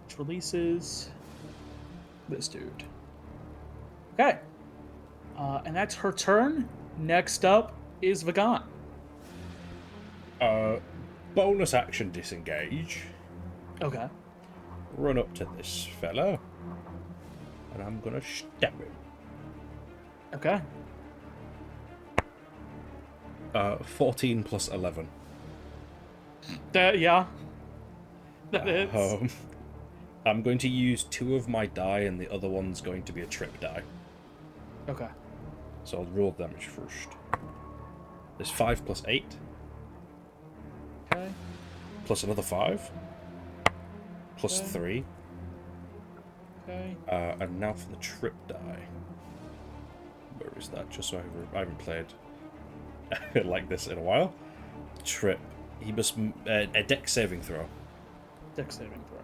Which releases this dude. Okay. And that's her turn. Next up is Vagan. Bonus action disengage. Okay. Run up to this fella. And I'm gonna stab him. Okay. 14 plus 11. Yeah. That hits. I'm going to use 2 of my die, and the other one's going to be a trip die. Okay. So I'll roll damage first. There's 5 plus 8. Okay. Plus another 5. Plus Okay. 3. Okay. And now for the trip die. Where is that? Just so I haven't played like this in a while. Trip. He must... a dex saving throw. Dex saving throw.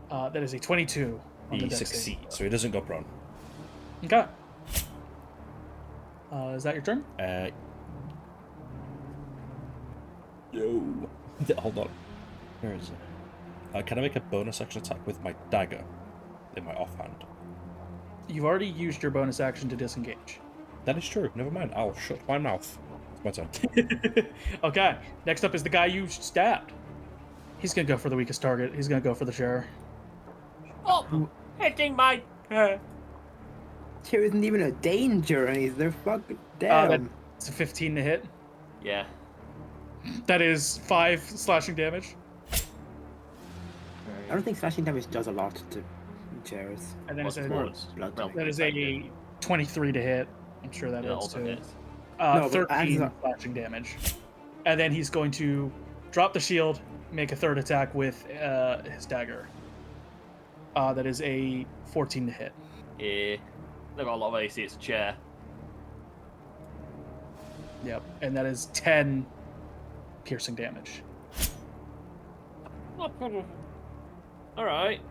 That is a 22 on the He dex succeeds, saving so he doesn't go prone. throw. Okay. Is that your turn? No. Hold on. Where is it? Can I make a bonus action attack with my dagger in my offhand? You've already used your bonus action to disengage. That is true. Never mind. I'll shut my mouth. It's my turn. Okay. Next up is the guy you stabbed. He's gonna go for the weakest target. He's gonna go for the chair. Oh, hitting my... Chair isn't even a danger, and they're fucking down. It's a 15 to hit. Yeah. That is 5 slashing damage. I don't think slashing damage does a lot to chairs. And then What's it's the a, bonus? that is a 23 to hit. I'm sure that Yeah, hits also too. hits. No, but 13 slashing damage. And then he's going to drop the shield, make a third attack with his dagger. That is a 14 to hit. Yeah. They've got a lot of AC, it's a chair. Yep. And that is 10 piercing damage. Alright.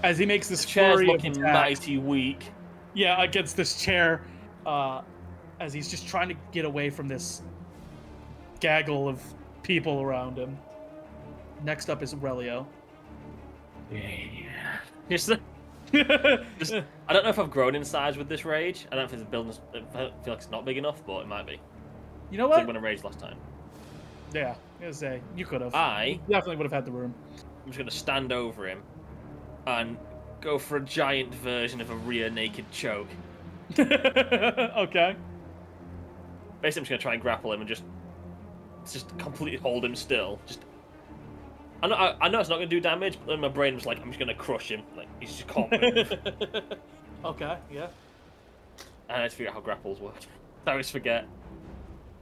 As he makes this The chair's flurry of looking attacks, mighty weak. yeah, against this chair, as he's just trying to get away from this gaggle of people around him. Next up is Aurelio. Just, I don't know if I've grown in size with this rage. I don't know if it's building. I feel like it's not big enough, but it might be. You know I think what? when I raged last time. Yeah, I was gonna say, you could have. I Definitely would have had the room. I'm just gonna stand over him and go for a giant version of a rear naked choke. Okay. Basically, I'm just gonna try and grapple him and just just completely hold him still. I know it's not going to do damage, but then my brain was like, I'm just going to crush him. Like, he just can't move. Okay, yeah. And I had to figure out how grapples work. I always forget.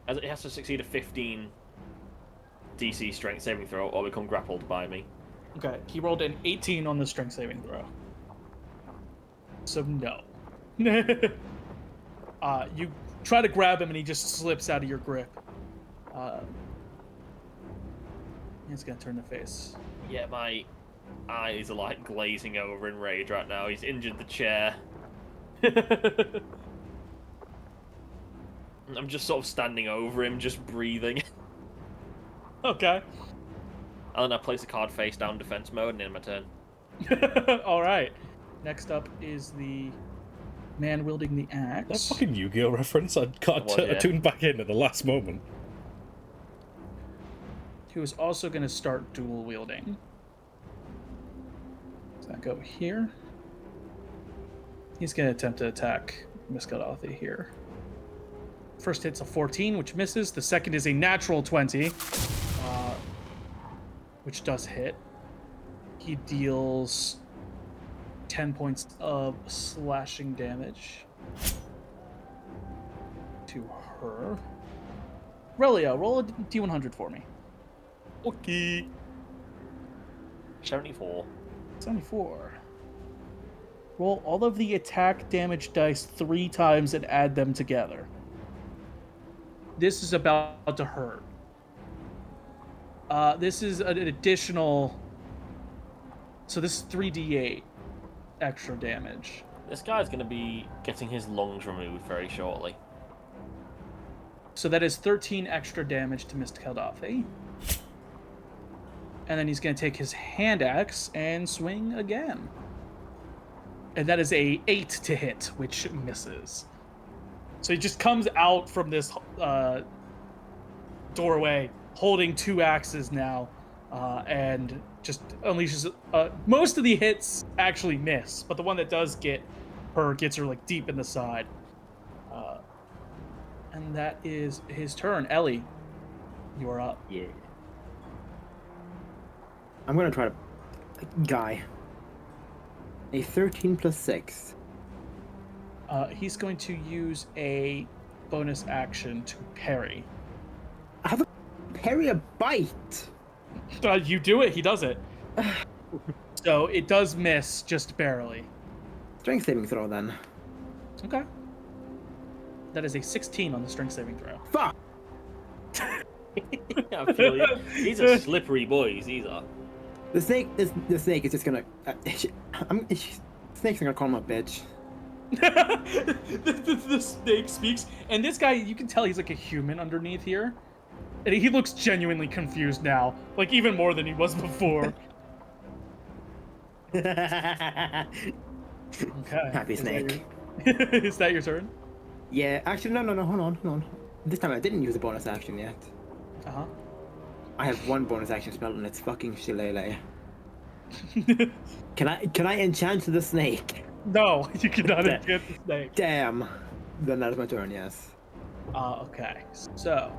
It has to succeed a 15 DC strength saving throw or become grappled by me. Okay, he rolled an 18 on the strength saving throw. So no. You try to grab him and he just slips out of your grip. He's gonna turn the face. Yeah, my eyes are like glazing over in rage right now. He's injured the chair. I'm just sort of standing over him, just breathing. Okay. And then I place the card face down defense mode and end my turn. All right. Next up is the man wielding the That axe. fucking Yu-Gi-Oh reference. I tuned back in at the last moment. Who is also going to start dual wielding. Does that go here? He's going to attempt to attack Miss Ghelfi here. First hit's a 14, which misses. The second is a natural 20, which does hit. He deals 10 points of slashing damage to her. Relio, roll a D100 for me. Okay. 74. 74. Roll all of the attack damage dice 3 times and add them together. This is about to hurt. This is an additional... So this is 3d8 extra damage. This guy's going to be getting his lungs removed very shortly. So that is 13 extra damage to Mr. Ghelfi. And then he's going to take his hand axe and swing again. And that is a 8 to hit, which misses. So he just comes out from this doorway holding 2 axes now, and just unleashes... most of the hits actually miss, but the one that does get her gets her like deep in the side. And that is his turn. Ellie, you are up. Yeah. I'm gonna try to... Guy. A 13 plus 6. He's going to use a bonus action to parry. I have a parry a bite. You do it, he does it. So it does miss just barely. Strength saving throw then. Okay. That is a 16 on the strength saving throw. Fuck! I feel you. These are slippery boys, these are. The snake is just gonna... snake's gonna call him a bitch. the snake speaks, and this guy, you can tell he's like a human underneath here. And he looks genuinely confused now, like even more than he was before. Okay. Happy snake. Is that your turn? Yeah, actually, no, hold on. This time I didn't use a bonus action yet. Uh-huh. I have one bonus action spell and it's fucking shillelagh. Can I enchant the snake? No, you cannot enchant the snake. Damn. Then that is my turn, yes. Okay. So,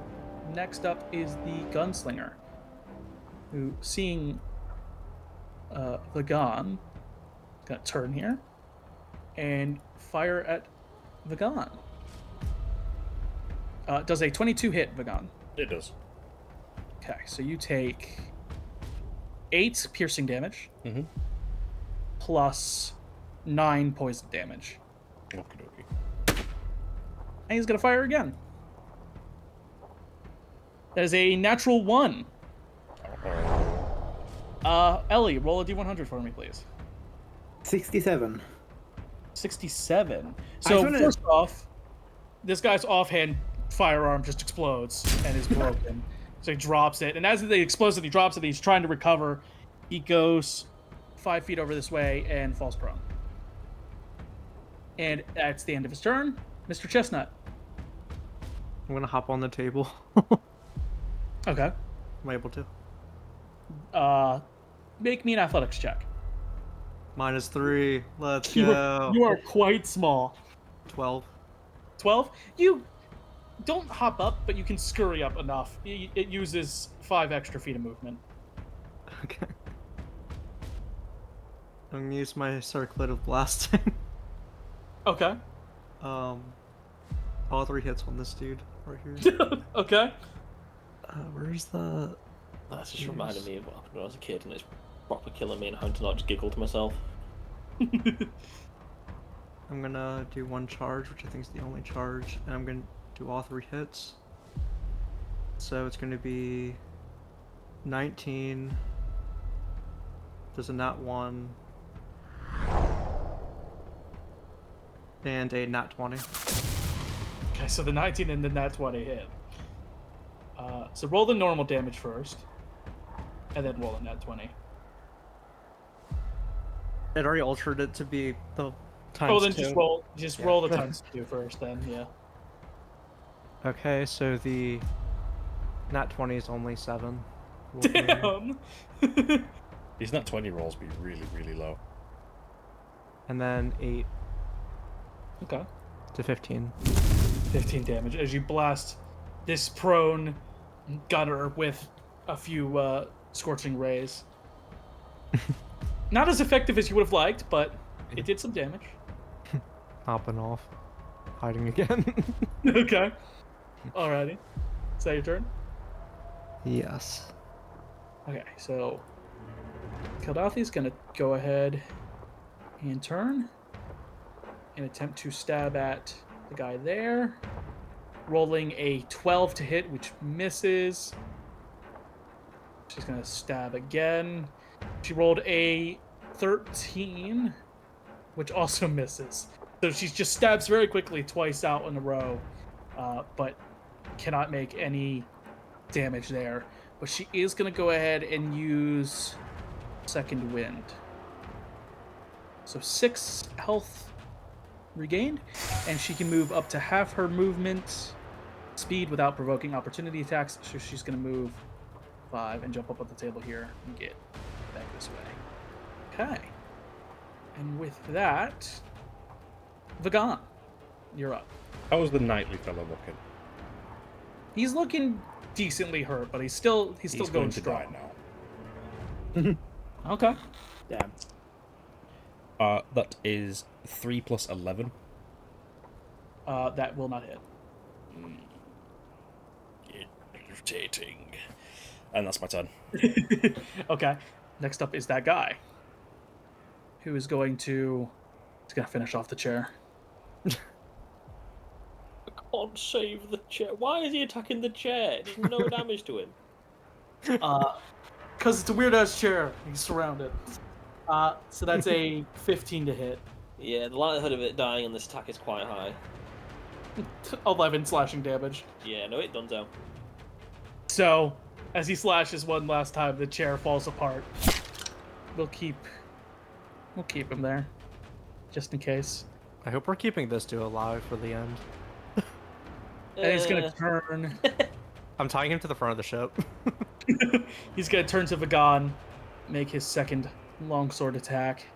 next up is the gunslinger, who, seeing Vagan, gonna turn here and fire at Vagan. Does a 22 hit, Vagan? It does. Okay, so you take 8 piercing damage, plus 9 poison damage. Okie dokie. And he's gonna fire again. That is a natural 1. Ellie, roll a d100 for me, please. 67. 67. So first off, this guy's offhand firearm just explodes and is broken. So he drops it, and as the explosive, he drops it. He's trying to recover. He goes 5 feet over this way and falls prone. And that's the end of his turn. Mr. Chestnut. I'm gonna hop on the table. Okay. Am I able to? Make me an athletics check. -3. Let's You go. are quite small. 12. 12? You don't hop up, but you can scurry up enough. It uses 5 extra feet of movement. Okay. I'm gonna use my circlet of blasting. Okay. All 3 hits on this dude right here. Okay. Where's the? That's just reminded me of what happened when I was a kid, and it's proper killing me and having to not just giggle to myself. I'm gonna do 1 charge, which I think is the only charge, and I'm gonna do all 3 hits. So it's gonna be 19. There's a nat 1. And a nat 20. Okay, so the 19 and the nat 20 hit. So roll the normal damage first, and then roll a nat 20. It already altered it to be the times Oh, then 2. just Yeah. roll the times 2 first, then, yeah. Okay, so the nat 20 is only 7. Will be- Damn! These nat 20 rolls be really, really low. And then 8 Okay. to 15. 15 damage as you blast this prone gunner with a few scorching rays. Not as effective as you would have liked, but it did some damage. Hopping off. Hiding again. Okay. Alrighty. Is that your turn? Yes. Okay, so Kaldathi's gonna go ahead and turn and attempt to stab at the guy there. Rolling a 12 to hit, which misses. She's gonna stab again. She rolled a 13, which also misses. So she just stabs very quickly twice out in a row, but cannot make any damage there. But she is going to go ahead and use Second Wind. So 6 health regained, and she can move up to half her movement speed without provoking opportunity attacks. So she's going to move 5 and jump up on the table here and get back this way. Okay. And with that, Vagan, you're up. How was the knightly fellow looking? He's looking decently hurt, but he's still He's going going to strong. die now. Okay. Damn. That is 3 plus 11. That will not hit. Irritating. And that's my turn. Okay. Next up is that guy, who is going to finish off the chair. God save the chair. Why is he attacking the chair? There's no damage to him. Because it's a weird ass chair. He's surrounded. So that's a 15 to hit. Yeah, the likelihood of it dying on this attack is quite high. 11 slashing damage. Yeah, no, it done so. So, as he slashes one last time, the chair falls apart. We'll keep him there, just in case. I hope we're keeping this dude alive for the end. And he's gonna turn. I'm tying him to the front of the ship. He's gonna turn to Vagan, make his second longsword attack.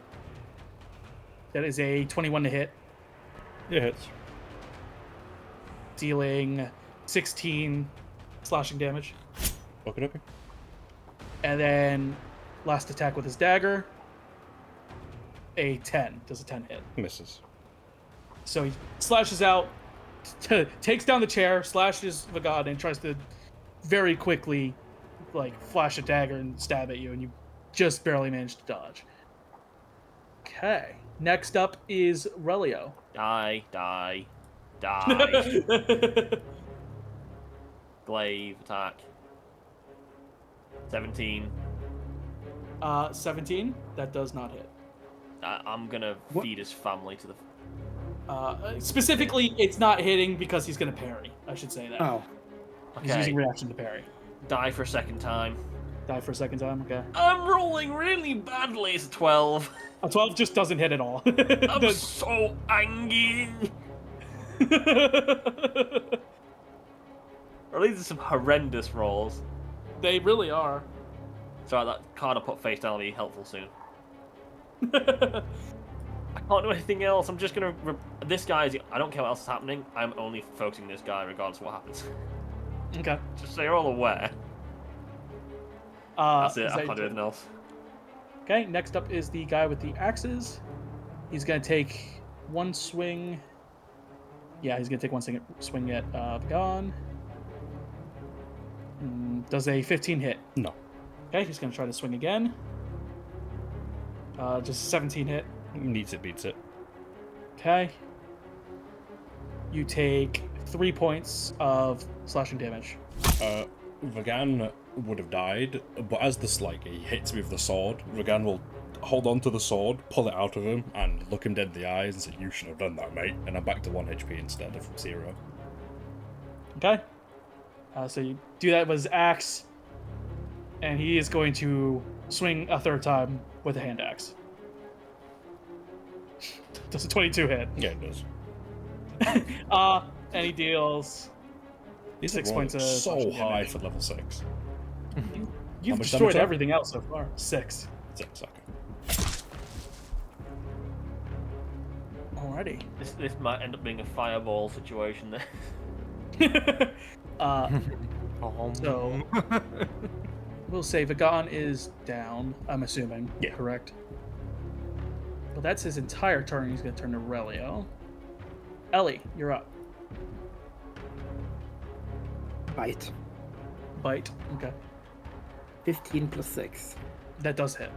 That is a 21 to hit, It hits. dealing 16 slashing damage. Okay. And then last attack with his dagger, a 10. Does a 10 hit? Misses. So he slashes out, takes down the chair, slashes Vagan, and tries to very quickly, flash a dagger and stab at you, and you just barely manage to dodge. Okay. Next up is Relio. Die. Glaive attack. 17. 17. That does not hit. I'm gonna feed his family to the. Specifically, it's not hitting because he's going to parry. I should say that. Oh. He's Okay. using reaction to parry. Die for a second time. Die for a second time. Okay. I'm rolling really badly. It's a 12. A 12 just doesn't hit at all. I'm so angry. Or these are some horrendous rolls. They really are. Sorry, that card I put face down will be helpful soon. I can't do anything else. I'm just gonna. This guy's. I don't care what else is happening. I'm only focusing on this guy, regardless of what happens. Okay. Just so you're all aware. That's it. I can't do anything else. Okay. Next up is the guy with the axes. He's gonna take one swing. Yeah, he's gonna take one swing at Vagan. Does a 15 hit? No. Okay, he's gonna try to swing again. Just 17 hit. Needs it, beats it. Okay. You take 3 points of slashing damage. Vagan would have died, but as the he hits me with the sword, Vagan will hold on to the sword, pull it out of him, and look him dead in the eyes and say, "You should have done that, mate." And I'm back to 1 HP instead of 0. Okay. So you do that with his axe, and he is going to swing a third time with a hand axe. Does a 22 hit? Yeah, it does. And he deals These 6 are points of so slashing high damage. for level 6. You've much destroyed damage? everything else so far. 6. 6, okay. Alrighty. This might end up being a fireball situation there. So we'll say Vagan is down, I'm assuming. Yeah. Correct. Well, that's his entire turn. He's going to turn to Relio. Ellie, you're up. Bite. Bite. Okay. 15 plus 6. That does hit.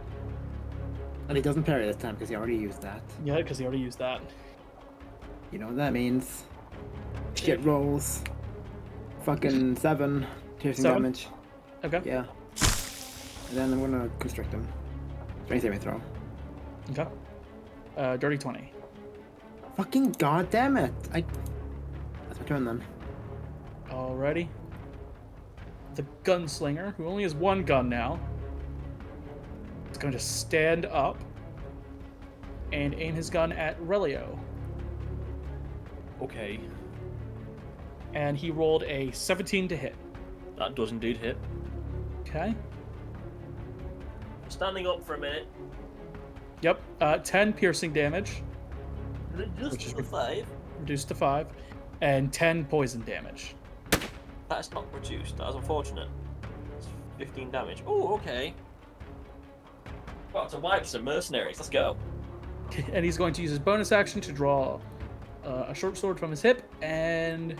And he doesn't parry this time because he already used that. Yeah, because he already used that. You know what that means. Shit rolls. Fucking 7 piercing 7? damage. Okay. Yeah. And then I'm gonna constrict him. Strength saving throw. Okay. Dirty 20. Fucking goddamn it! That's my turn then. Alrighty. The gunslinger, who only has one gun now, is going to stand up and aim his gun at Relio. Okay. And he rolled a 17 to hit. That does indeed hit. Okay. Standing up for a minute. Yep. 10 piercing damage, Just is to 5. reduced to 5, and 10 poison damage. That's not reduced. That's unfortunate. It's 15 damage. Oh, okay. Well, to wipe some mercenaries. Let's go. And he's going to use his bonus action to draw a short sword from his hip and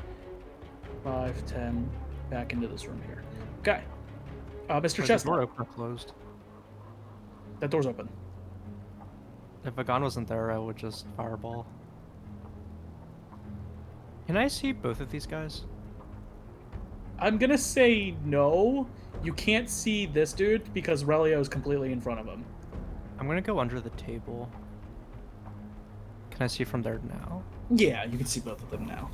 5, 10 back into this room here. Okay. Mr. Is the door Chestnut, open or closed? that door's open. If Vagan wasn't there, I would just fireball. Can I see both of these guys? I'm gonna say no. You can't see this dude because Relio is completely in front of him. I'm gonna go under the table. Can I see from there now? Yeah, you can see both of them now.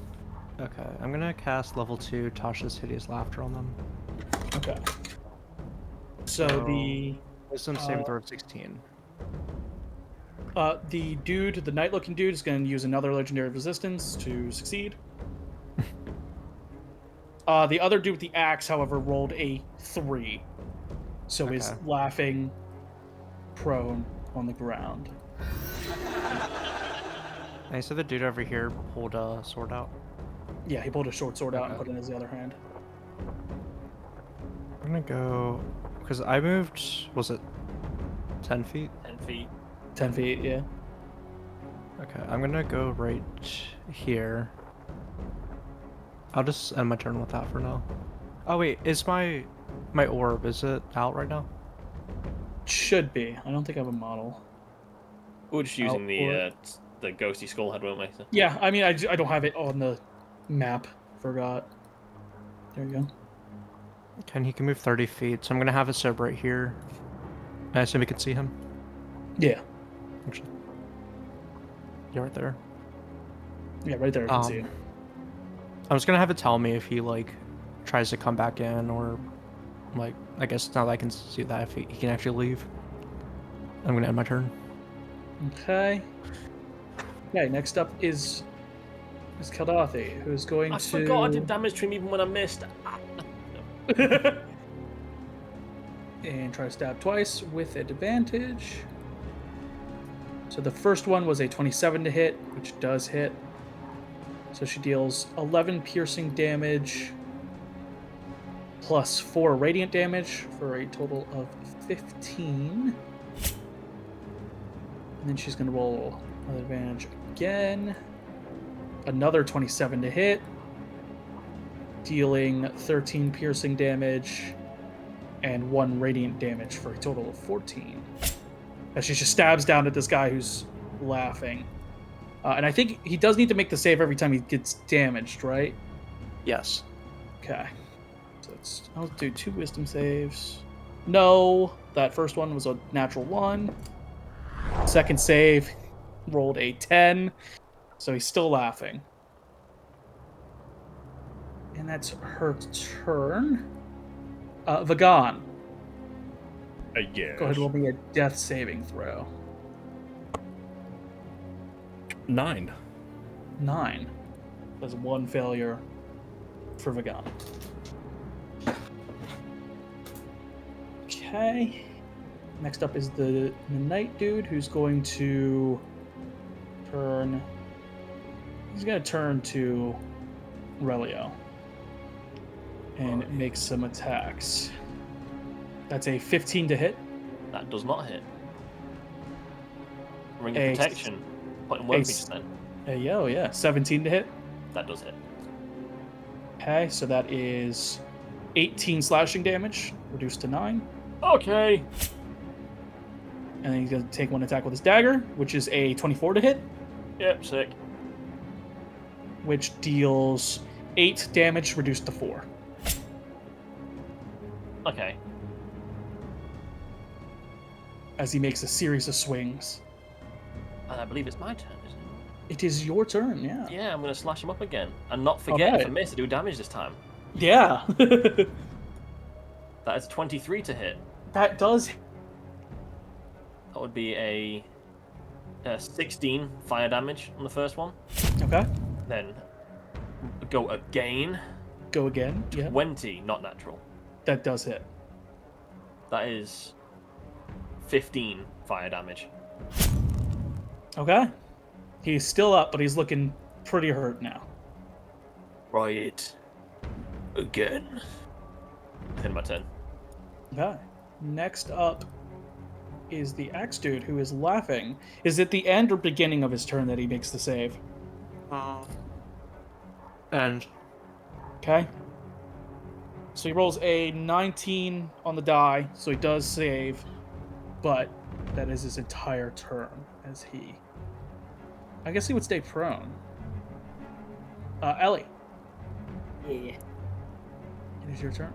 Okay, I'm gonna cast level 2 Tasha's Hideous Laughter on them. Okay. So the Wisdom saving throw of 16. the dude, the knight-looking dude, is going to use another legendary resistance to succeed. The other dude with the axe, however, rolled a 3, so he's Okay. laughing, prone on the ground. And so the dude over here pulled a sword out. Yeah, he pulled a short sword out and Okay. put it in his other hand. I'm gonna go because I moved. Was it 10 feet? 10 feet. 10 feet, yeah. Okay, I'm gonna go right here. I'll just end my turn with that for now. Oh wait, is my orb, is it out right now? Should be. I don't think I have a model. We're just using the ghosty skull head, weren't we? So. Yeah, I mean, I don't have it on the map. Forgot. There you go. He can move 30 feet, so I'm gonna have it sub right here. I assume we can see him. Yeah. Actually, you're right there. Yeah, right there. I can see it. I'm just gonna have it tell me if he like tries to come back in or like I guess now that I can see that if he can actually leave. I'm gonna end my turn. Okay. Okay, next up is Keldathi, who's going I to... forgot I did damage to him even when I missed. And try to stab twice with advantage. So the first one was a 27 to hit, which does hit. So she deals 11 piercing damage plus 4 radiant damage for a total of 15. And then she's going to roll with advantage again. Another 27 to hit, dealing 13 piercing damage and 1 radiant damage for a total of 14. As she just stabs down at this guy who's laughing. And I think he does need to make the save every time he gets damaged, right? Yes. Okay. So I'll do 2 wisdom saves. No, that first one was a natural 1. Second save, rolled a 10. So he's still laughing. And that's her turn. Vagan. Yes. Go ahead, roll me a death saving throw. 9. 9. That's 1 failure for Vagan. Okay. Next up is the Night dude who's going to turn. He's going to turn to Relio and make some attacks. That's a 15 to hit. That does not hit. Ring of protection. Putting workbench then. Yeah, 17 to hit. That does hit. Okay, so that is 18 slashing damage, reduced to 9. Okay. And then he's going to take 1 attack with his dagger, which is a 24 to hit, Yep, sick. which deals 8 damage, reduced to 4. Okay. As he makes a series of swings. And I believe it's my turn, isn't it? It is your turn, yeah. Yeah, I'm going to slash him up again. And not forget, Alright. if I miss, to do damage this time. Yeah. That is 23 to hit. That does. That would be a 16 fire damage on the first one. Okay. Then go again. Go again. Yeah. 20, not natural. That does hit. That is 15 fire damage. Okay. He's still up, but he's looking pretty hurt now. Right. Again. End my turn. Okay. Next up is the axe dude who is laughing. Is it the end or beginning of his turn that he makes the save? And Okay. So he rolls a 19 on the die, so he does save, but that is his entire turn as he... I guess he would stay prone. Ellie, Yeah. it is your turn.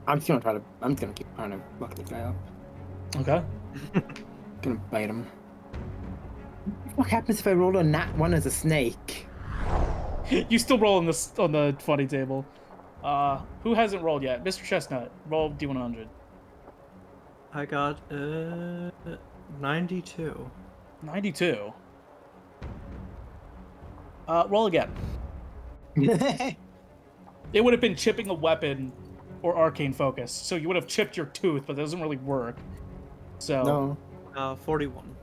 I'm just gonna keep trying to buck this guy up. Okay. Gonna bite him. What happens if I roll a nat 1 as a snake? You still roll on the funny table. Who hasn't rolled yet? Mr. Chestnut, roll D100. I got 92. 92. Roll again. It would have been chipping a weapon or arcane focus, so you would have chipped your tooth, but that doesn't really work. So No. 41.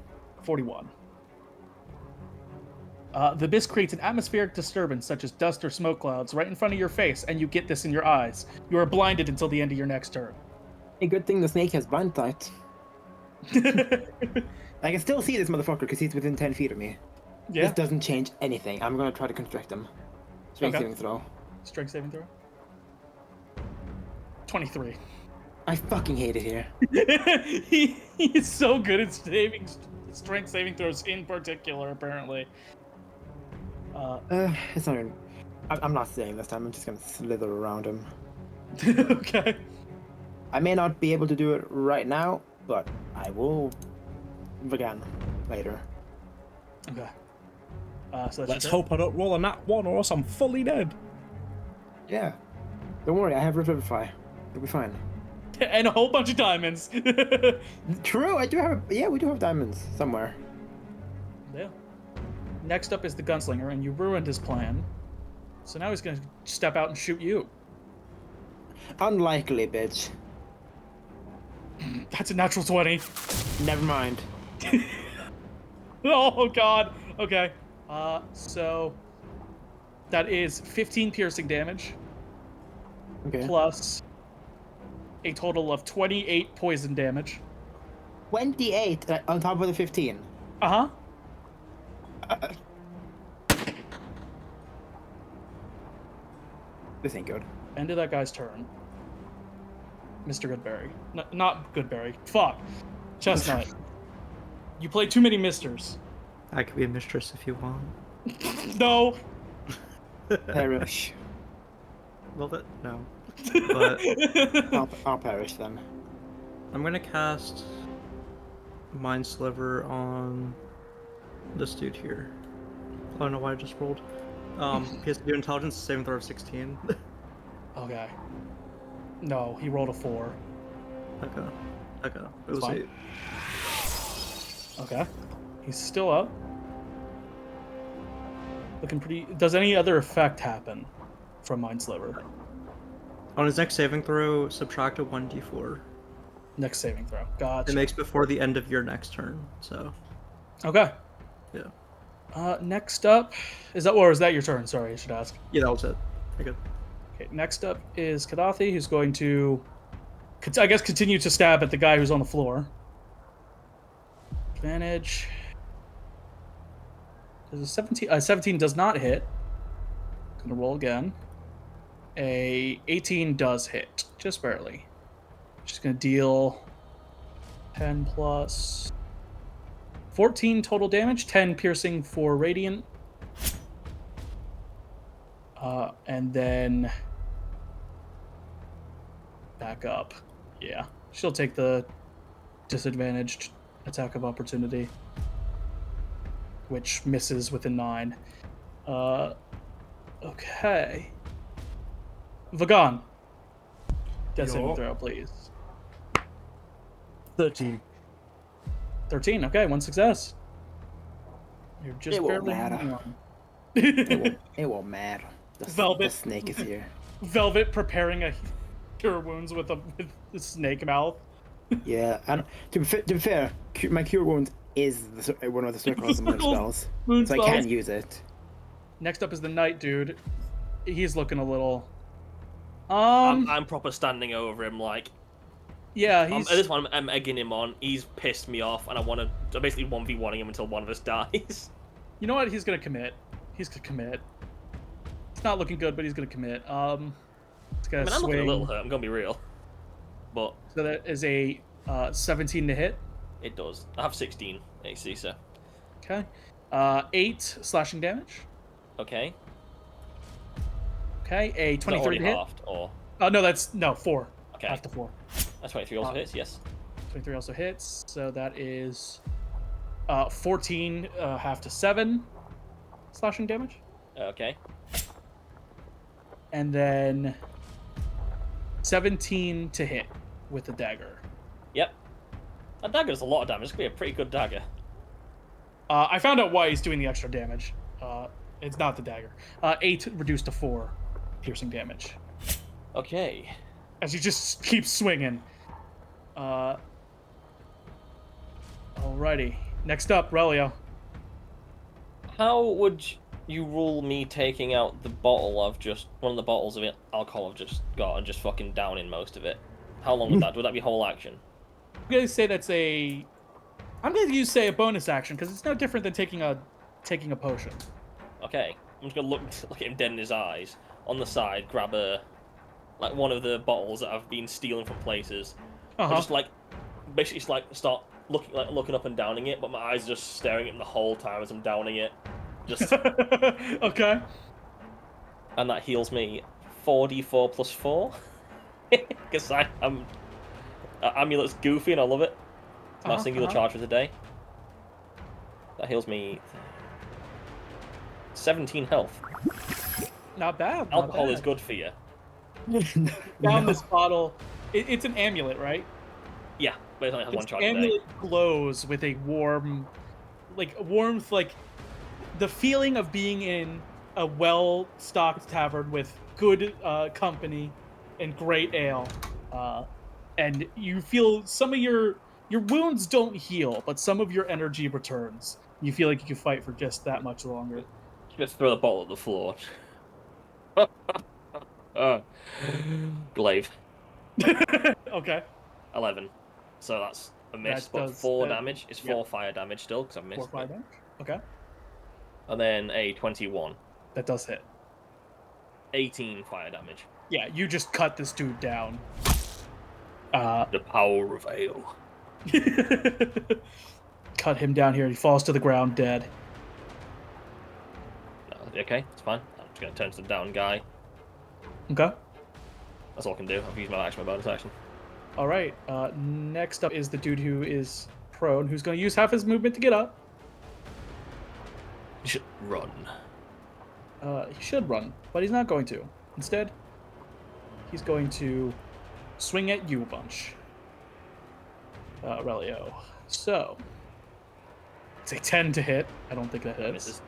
41. The abyss creates an atmospheric disturbance such as dust or smoke clouds right in front of your face, and you get this in your eyes. You are blinded until the end of your next turn. A good thing the snake has blind sight. I can still see this motherfucker because he's within 10 feet of me. Yeah. This doesn't change anything. I'm gonna try to constrict him. Strength Okay. saving throw. Strength saving throw. 23. I fucking hate it here. he is so good at strength saving throws in particular, apparently. It's not even... I'm not staying this time. I'm just gonna slither around him. Okay. I may not be able to do it right now, but I will again later. Okay. So that's Let's your hope I don't roll a nat 1 or else I'm fully dead. Yeah. Don't worry, I have Revivify. It'll be fine. turn. And a whole bunch of diamonds. True, I do have... Yeah, we do have diamonds somewhere. Yeah. Next up is the gunslinger, and you ruined his plan. So now he's gonna step out and shoot you. Unlikely, bitch. That's a natural 20. Never mind. Oh god. Okay. So that is 15 piercing damage Okay. plus a total of 28 poison damage. 28 on top of the 15. Uh-huh. This ain't good. End of that guy's turn. Mr. Goodberry. Not Goodberry. Fuck. Chestnut. You play too many misters. I could be a mistress if you want. No. Perish. Well, no. But I'll perish then. I'm gonna cast Mind Sliver on this dude here. I don't know why I just rolled. He has to do intelligence saving throw of 16. Okay. No, he rolled a 4. Okay. It was fine. 8. Okay. He's still up. Looking pretty... Does any other effect happen from Mind Sliver? On his next saving throw, subtract a 1d4. Next saving throw. Gotcha. It makes before the end of your next turn, so... Okay. Yeah. Next up... Is that your turn? Sorry, I should ask. Yeah, that was it. Okay. Okay, next up is Kadathi, who's going to... I guess continue to stab at the guy who's on the floor. Advantage... There's a 17. 17 does not hit. Gonna roll again. A 18 does hit, just barely. Just gonna deal 10 plus 14 total damage, 10 piercing for radiant. And then back up. Yeah, she'll take the disadvantaged attack of opportunity, which misses with a 9. Okay. Vagan. Death saving throw, please. 13. 13, okay, 1 success. You're just It won't barely matter. hanging on. It won't matter. The Velvet. snake is here. Velvet preparing a cure wounds with a snake mouth. Yeah, and to be fair, my cure wounds is one of the circles of moon spells, Moon so spells. I can use it. Next up is the knight dude. He's looking a little... I'm proper standing over him, like... Yeah, he's... At this point, I'm egging him on. He's pissed me off, and I want to basically 1v1ing him until one of us dies. You know what? He's gonna commit. He's gonna commit. It's not looking good, but he's gonna commit. It's gonna I'm swing. looking a little hurt, I'm gonna be real. But... So that is a 17 to hit. It does. I have 16 AC, so... Okay. 8 slashing damage. Okay. Okay, a 23 to hit. Halved, or... Oh, no, that's... No, 4. Okay. Half to 4. That's 23 also hits, yes. 23 also hits, so that is 14 half to 7 slashing damage. Okay. And then 17 to hit with the dagger. Yep. That dagger does a lot of damage. It's going to be a pretty good dagger. I found out why he's doing the extra damage. It's not the dagger. 8 reduced to 4 piercing damage. Okay. As he just keeps swinging. Alrighty. Next up, Relio. How would you rule me taking out the bottle of just... One of the bottles of alcohol I've just got and just fucking downing most of it? How long would that... Would that be whole action? I'm gonna say that's a... I'm gonna say a bonus action, because it's no different than taking a potion. Okay. I'm just gonna look at him dead in his eyes. On the side, grab like one of the bottles that I've been stealing from places. And just like... Basically just like start looking up and downing it, but my eyes are just staring at him the whole time as I'm downing it. Just... Okay. And that heals me 4d4 plus 4. Because I'm... Amulet's goofy and I love it. It's my singular charge for today. That heals me 17 health. Not bad. Alcohol is good for you. Down this bottle. It's an amulet, right? Yeah, but it only has one charge amulet today. glows with a warmth, like the feeling of being in a well-stocked tavern with good company and great ale. And you feel some of your Your wounds don't heal, but some of your energy returns. You feel like you can fight for just that much longer. Just throw the bottle at the floor. Glaive. Okay. 11. So that's a miss, That but does- 4 that- damage. It's yep. 4 fire damage still, because I've 4 missed fire it. damage. Okay. And then a 21. That does hit. 18 fire damage. Yeah, you just cut this dude down. The power of ale. Cut him down here. He falls to the ground dead. Okay, it's fine. I'm just going to turn to the down guy. Okay. That's all I can do. I've used my bonus action. All right. Next up is the dude who is prone, who's going to use half his movement to get up. You should run. He should run, but he's not going to. Instead, he's going to swing at you a bunch. Relio. So, it's a 10 to hit. I don't think that hits. Misses.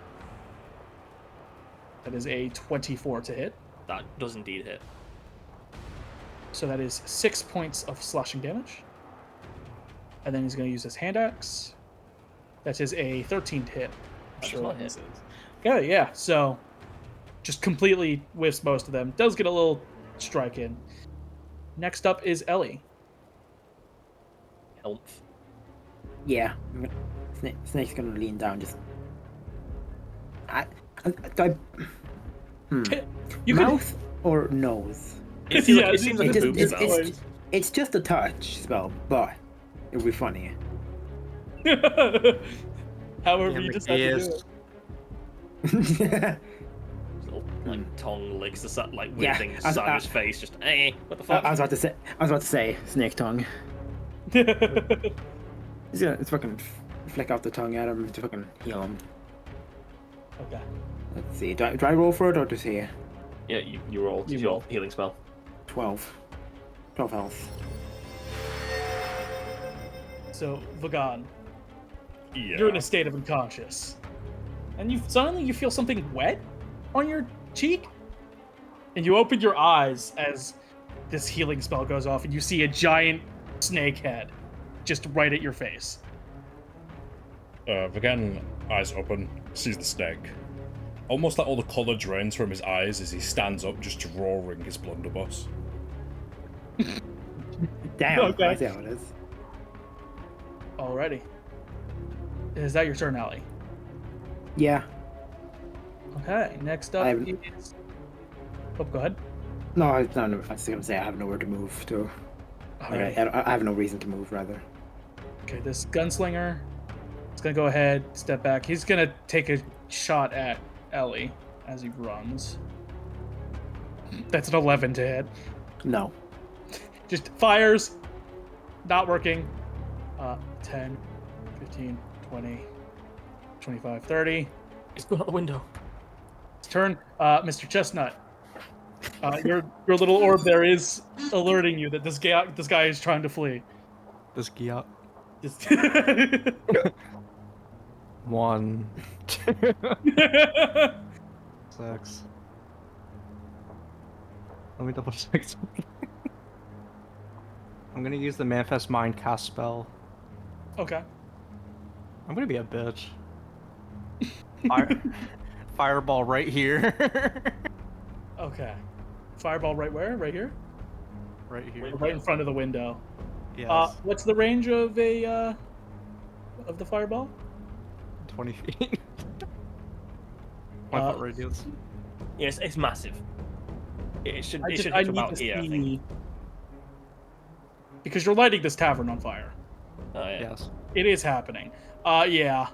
That is a 24 to hit. That does indeed hit. So that is 6 points of slashing damage. And then he's going to use his hand axe. That is a 13 to hit. That Sure does not that hit. misses. Okay, yeah. So just completely whiffs most of them. Does get a little strike in. Next up is Ellie. Health. Yeah. Snake's gonna lean down. Just. You Mouth or nose? It seems Yeah, like, it seems like a It boob just, spell. it's just a touch spell, but it would be funny. However, Yeah, you just have to do it. Little, like tongue licks the like weird Yeah, things I- inside I- his face. Just what the I fuck? was about to say snake tongue. He's gonna fucking flick out the tongue at him to fucking heal him. Okay. Let's see. Do I roll for it or does he? Yeah, you roll. You It's your roll. healing spell. 12 health. So, Vagan, Yeah. you're in a state of unconscious. And suddenly you feel something wet on your cheek. And you open your eyes as this healing spell goes off and you see a giant snake head just right at your face. Vagan, eyes open, sees the snake. Almost like all the colour drains from his eyes as he stands up, just drawing his blunderbuss. Damn. Okay. I see how it is. Alrighty. Is that your turn, Allie? Yeah. Okay, next up I'm- is... Oh, go ahead. No, I was gonna say I have nowhere to move to. Alright. I have no reason to move, rather. Okay, this gunslinger is gonna go ahead, step back. He's gonna take a shot at Ellie as he runs. That's an 11 to hit. No. Just fires. Not working. 10, 15, 20, 25, 30. It's going out the window. His turn. Mr. Chestnut. Your little orb there is alerting you that this guy is trying to flee. This Giat. Just 1, 6. Let me double check something. I'm gonna use the Manifest Mind cast spell. Okay. I'm gonna be a bitch. Fireball right here. Okay. Fireball right where? Right here? Right here. Right in front of the window. Yes. What's the range of the fireball? 20 feet. 1 Uh, foot radius. Yes, it's massive. It should hit I from need about to here, I think. see because you're lighting this tavern on fire. Oh, yeah. Yes. It is happening. Yeah.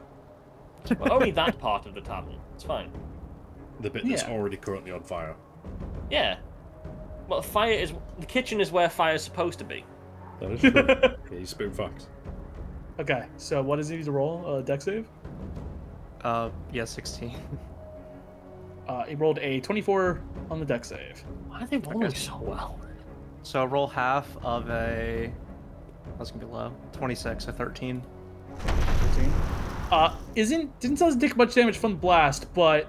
Well, only that part of the tavern. It's fine. The bit that's Yeah. already currently on fire. Yeah. Well, the kitchen is where fire's supposed to be. That is true. Yeah, he's spitting facts. Okay. So what does he need to roll? Dex save. Yeah, 16. He rolled a 24 on the dex save. Why are they rolling so well? So roll half of a. That's gonna be low. 26, a 13. 13. Doesn't take much damage from the blast, but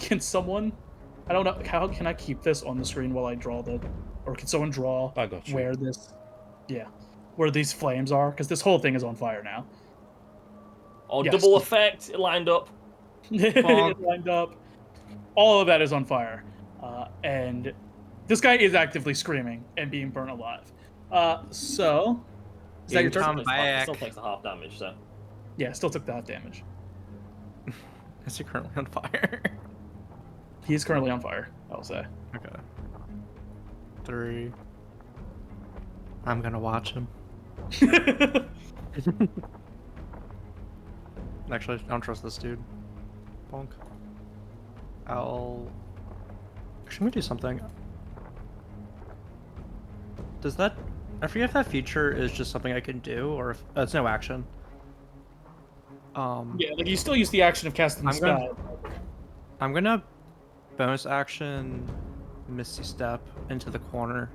can someone? I don't know. How can I keep this on the screen while I draw or can someone draw I got you. where this? Yeah. where these flames are, because this whole thing is on fire now. Oh, Yes. double effect. It lined up. It lined up. All of that is on fire. And this guy is actively screaming and being burnt alive. So, is that your turn? It still takes the half damage, so. Yeah, still took that damage. Is he currently on fire? He is currently on fire, I will say. Okay. 3. I'm gonna watch him. Actually, I don't trust this dude. Bonk. Actually, let me do something. Does that... I forget if that feature is just something I can do, or if... it's no action. Yeah, like you still use the action of casting the spell. I'm gonna bonus action Misty Step into the corner.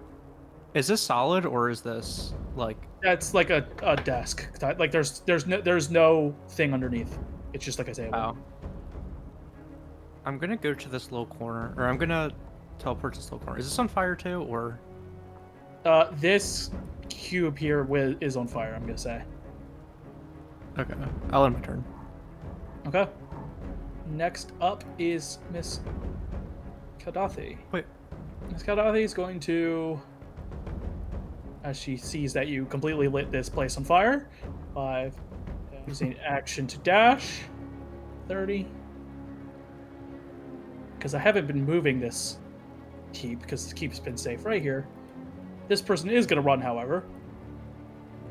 Is this solid, or is this, like... That's like a desk. Like there's no thing underneath. It's just like a table. Oh. I'm gonna go to this little corner, or I'm gonna teleport to this little corner. Is this on fire too, or? This cube here is on fire, I'm gonna say. Okay, I'll end my turn. Okay. Next up is Miss Kadathi. Wait. Miss Kadathi is going to, as she sees that you completely lit this place on fire, 5, using action to dash, 30. Because I haven't been moving this keep, because the keep's been safe right here. This person is going to run, however.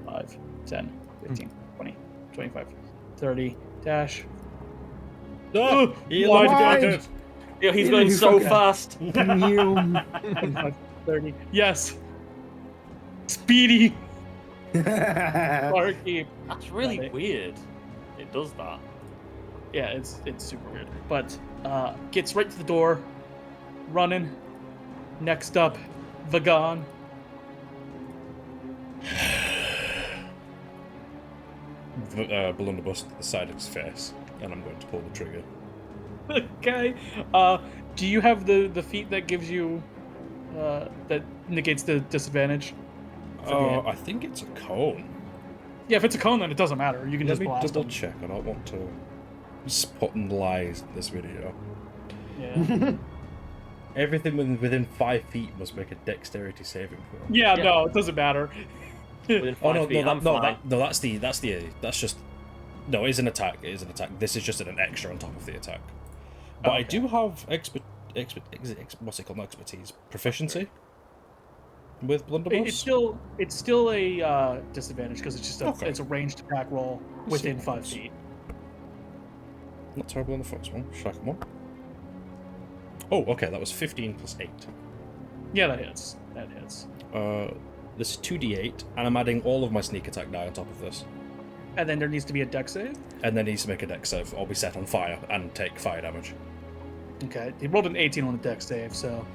5, 10, 15, 20, 25, 30, dash. No! Why? Yeah, he's going so fast. 25, 30. Yes. Speedy. Far keep. That's really weird. It does that. Yeah, it's super weird. But gets right to the door, running. Next up, Vagan. Blunderbuss to the side of his face, and I'm going to pull the trigger. Okay. Do you have the feat that gives you that negates the disadvantage? I think it's a cone. Yeah, if it's a cone, then it doesn't matter. You can Let just me blast double them. check. I don't want to spot and lies in this video. Yeah. Everything within 5 feet must make a dexterity saving throw. Yeah, no, it doesn't matter. Within 5 Oh no, feet, I'm fine. that's just. No, it is an attack. It is an attack. This is just an extra on top of the attack. But I do have what's it called? Not expertise, proficiency with blunderbuss. It's still a disadvantage because it's just it's a ranged attack roll within 5 feet. Not terrible on the first one. Second one. Oh, okay. That was 15 plus 8. Yeah, that hits. That hits. This is 2d8, and I'm adding all of my sneak attack die on top of this. And then there needs to be a dex save. And then he needs to make a dex save, or be set on fire and take fire damage. Okay, he rolled an 18 on the dex save, so...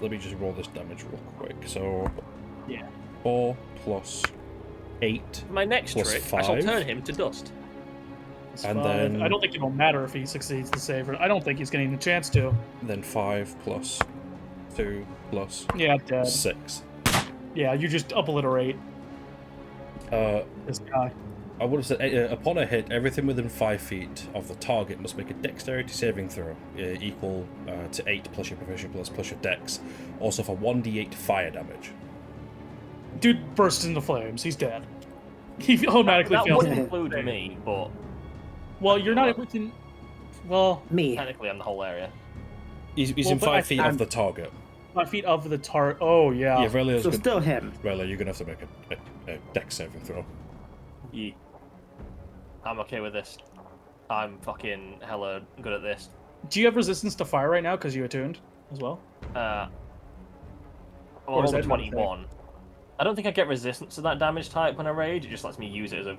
Let me just roll this damage real quick. So... Yeah. 4 plus 8 My next plus trick, 5. I shall turn him to dust. And then... I don't think it'll matter if he succeeds the save. I don't think he's getting a chance to. Then 5 plus 2 plus Yeah, dead. 6. Yeah, you just obliterate this guy. I would have said, upon a hit, everything within 5 feet of the target must make a dexterity saving throw equal to 8 plus your proficiency plus your dex. Also for 1d8 fire damage. Dude bursts into flames. He's dead. He automatically That fails. would include me, but Well, you're not within... Well... Me. technically I'm the whole area. He's Well, in but 5 feet of the target. 5 feet of the target. Oh, yeah. Yeah, Rayla's So still him. Rayla, you're going to have to make a dex saving throw. Yeah. I'm okay with this. I'm fucking hella good at this. Do you have resistance to fire right now because you attuned as well? I'm Or is over that not a thing? 21. I don't think I get resistance to that damage type when I rage. It just lets me use it as a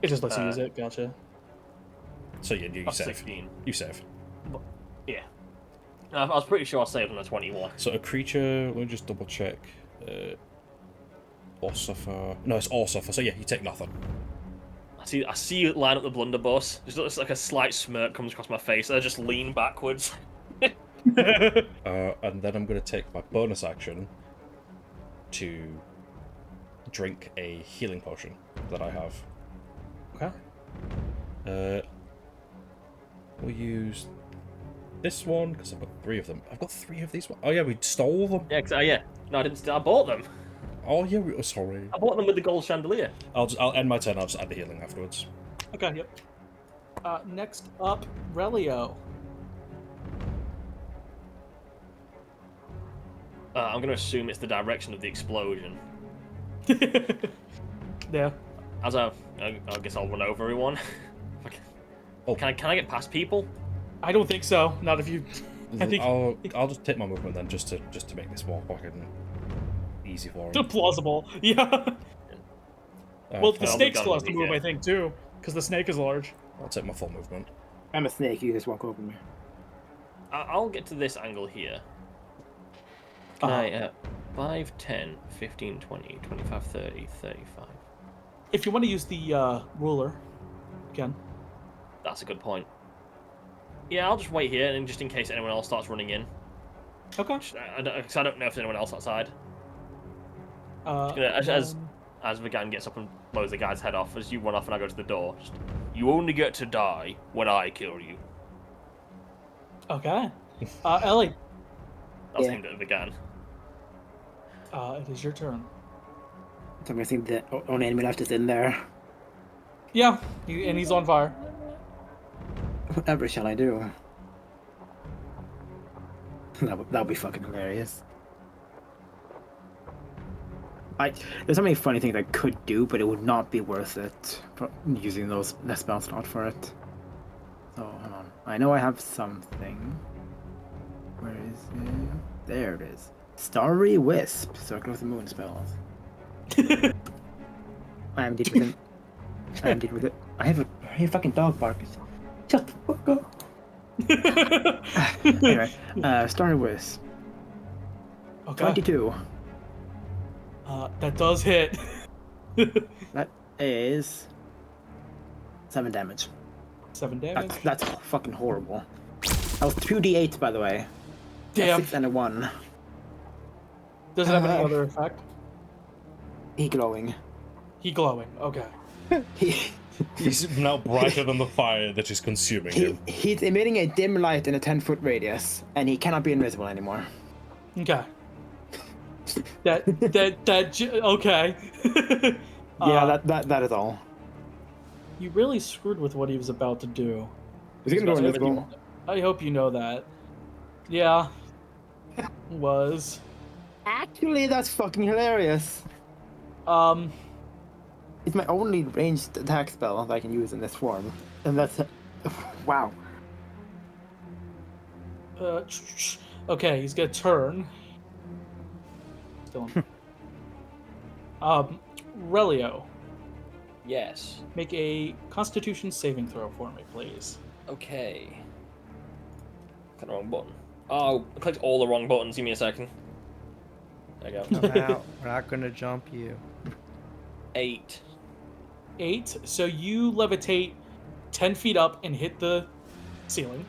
It just lets you use it. Gotcha. So yeah, you plus save. 16. You save. Yeah. I was pretty sure I saved on a 21. So a creature, let me just double check. Or suffer. No, it's all suffer. So yeah, you take nothing. I see you line up the blunderbuss. Just looks like a slight smirk comes across my face. I just lean backwards. And then I'm going to take my bonus action to drink a healing potion that I have. Okay. We'll use this one because I've got 3 of them. I've got 3 of these. Oh yeah, we stole them. Yeah, yeah. No, I didn't steal. I bought them. Oh yeah, sorry. I bought them with the gold chandelier. I'll end my turn. I'll just add the healing afterwards. Okay, yep. Next up, Relio. I'm going to assume it's the direction of the explosion. Yeah. I guess I'll run over everyone. Oh. Can I get past people? I don't think so. Not if you. I think I'll just take my movement then, just to make this more fucking easy for him. plausible. Yeah. Well, the I'll snake's be close to done, move, yeah. I think, too, because the snake is large. I'll take my full movement. I'm a snake. You just walk over me. I'll get to this angle here. Can I, 5, 10, 15, 20, 25, 30, 35. If you want to use the ruler, you can. That's a good point. Yeah, I'll just wait here, and just in case anyone else starts running in. Okay. Because I don't know if there's anyone else outside. Then- As Vegan gets up and blows the guy's head off, as you run off and I go to the door, you only get to die when I kill you. Okay. Ellie, That was Yeah. aimed at Vegan. it is your turn. So I'm guessing the only enemy left is in there. Yeah, and he's on fire. Whatever shall I do? That'll be fucking hilarious. There's so many funny things I could do, but it would not be worth it for using the spell slot for it. So, hold on. I know I have something. Where is it? There it is. Starry Wisp. Circle of the Moon spells. I am deep with it. I am deep with it. I hear a fucking dog barking. Shut the fuck up. Anyway, Starry Wisp. Okay. 22. That does hit. That is 7 damage. 7 damage. That's fucking horrible. That was 2d8, by the way. Damn. A 6 and a 1. Does it have any other effect? He glowing. He glowing. Okay. He's now brighter than the fire that is consuming him. He's emitting a dim light in a 10-foot radius, and he cannot be invisible anymore. Okay. Okay. Yeah, that is all. You really screwed with what he was about to do. Is he gonna go invisible? I hope you know that. Yeah. Was. Actually, that's fucking hilarious. It's my only ranged attack spell that I can use in this form, and that's wow. Okay, he's gonna turn. Still. Relio, Yes. make a Constitution saving throw for me, please. Okay. Click the wrong button. Oh, I clicked all the wrong buttons. Give me a second. There you go. Now, we're not gonna jump you. 8. 8. So you levitate 10 feet up and hit the ceiling.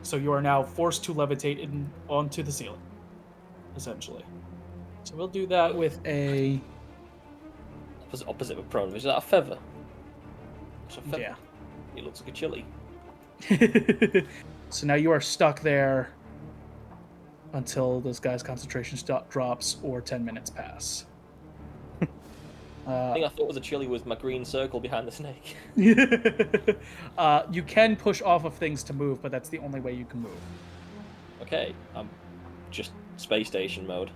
So you are now forced to levitate onto the ceiling, essentially. So we'll do that with a... Opposite of prone. Is that a feather? It's a feather. Yeah. It looks like a chili. So now you are stuck there until this guy's concentration drops or 10 minutes pass. I think I thought it was a chili with my green circle behind the snake. You can push off of things to move, but that's the only way you can move. Okay, I'm just space station mode.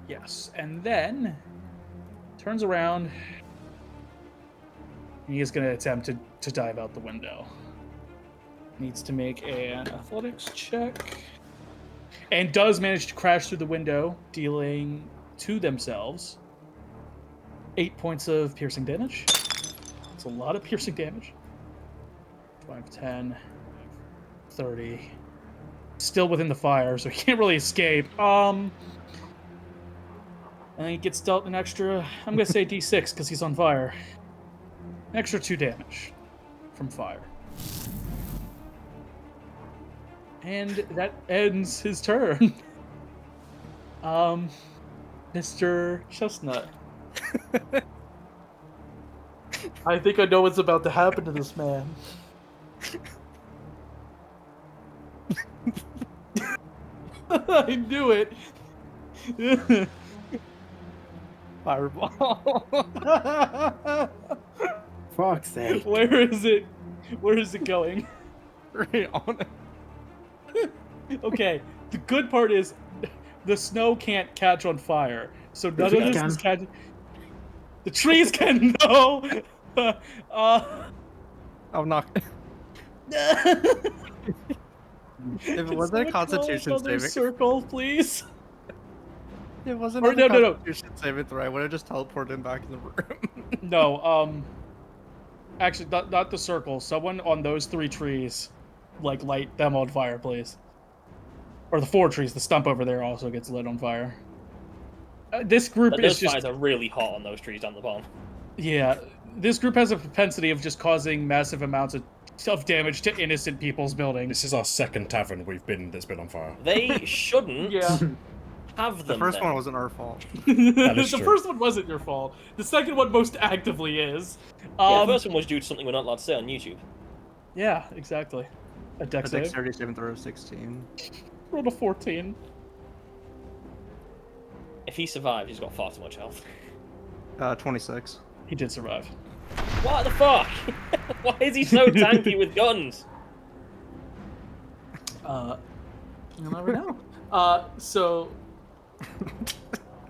Yes, and then turns around. He is going to attempt to dive out the window. Needs to make an athletics check. And does manage to crash through the window, dealing to themselves 8 points of piercing damage. It's a lot of piercing damage. 5, 10, 30. Still within the fire, so he can't really escape. And he gets dealt an extra, I'm going to say D6 because he's on fire. An extra 2 damage from fire. And that ends his turn. Mr. Chestnut. I think I know what's about to happen to this man. I knew it. Fireball. Fuck's sake. Where is it? Where is it going? Right on it. Okay, the good part is the snow can't catch on fire, so none of trees this is can. catching. The trees can no. I'm not. If it wasn't a Constitution saving, circle, please. it wasn't Or a no. Constitution saving throw. I would have just teleported him back in the room. No, actually, not the circle. Someone on those 3 trees, like, light them on fire, please. Or the 4 trees. The stump over there also gets lit on fire. This group But is those just... fires are really hot on those trees down the bottom. Yeah, this group has a propensity of just causing massive amounts of damage to innocent people's buildings. This is our second tavern that's been on fire. They shouldn't Yeah. have The them. first then. one wasn't our fault. That is The true. first one wasn't your fault. The second one most actively is. Yeah, the first one was due to something we're not allowed to say on YouTube. Yeah, exactly. A A dex save. dexterity saving throw of 16. Rolled a 14. If he survives, he's got far too much health. 26. He did survive. What the fuck? Why is he so tanky with guns? You'll never know. So...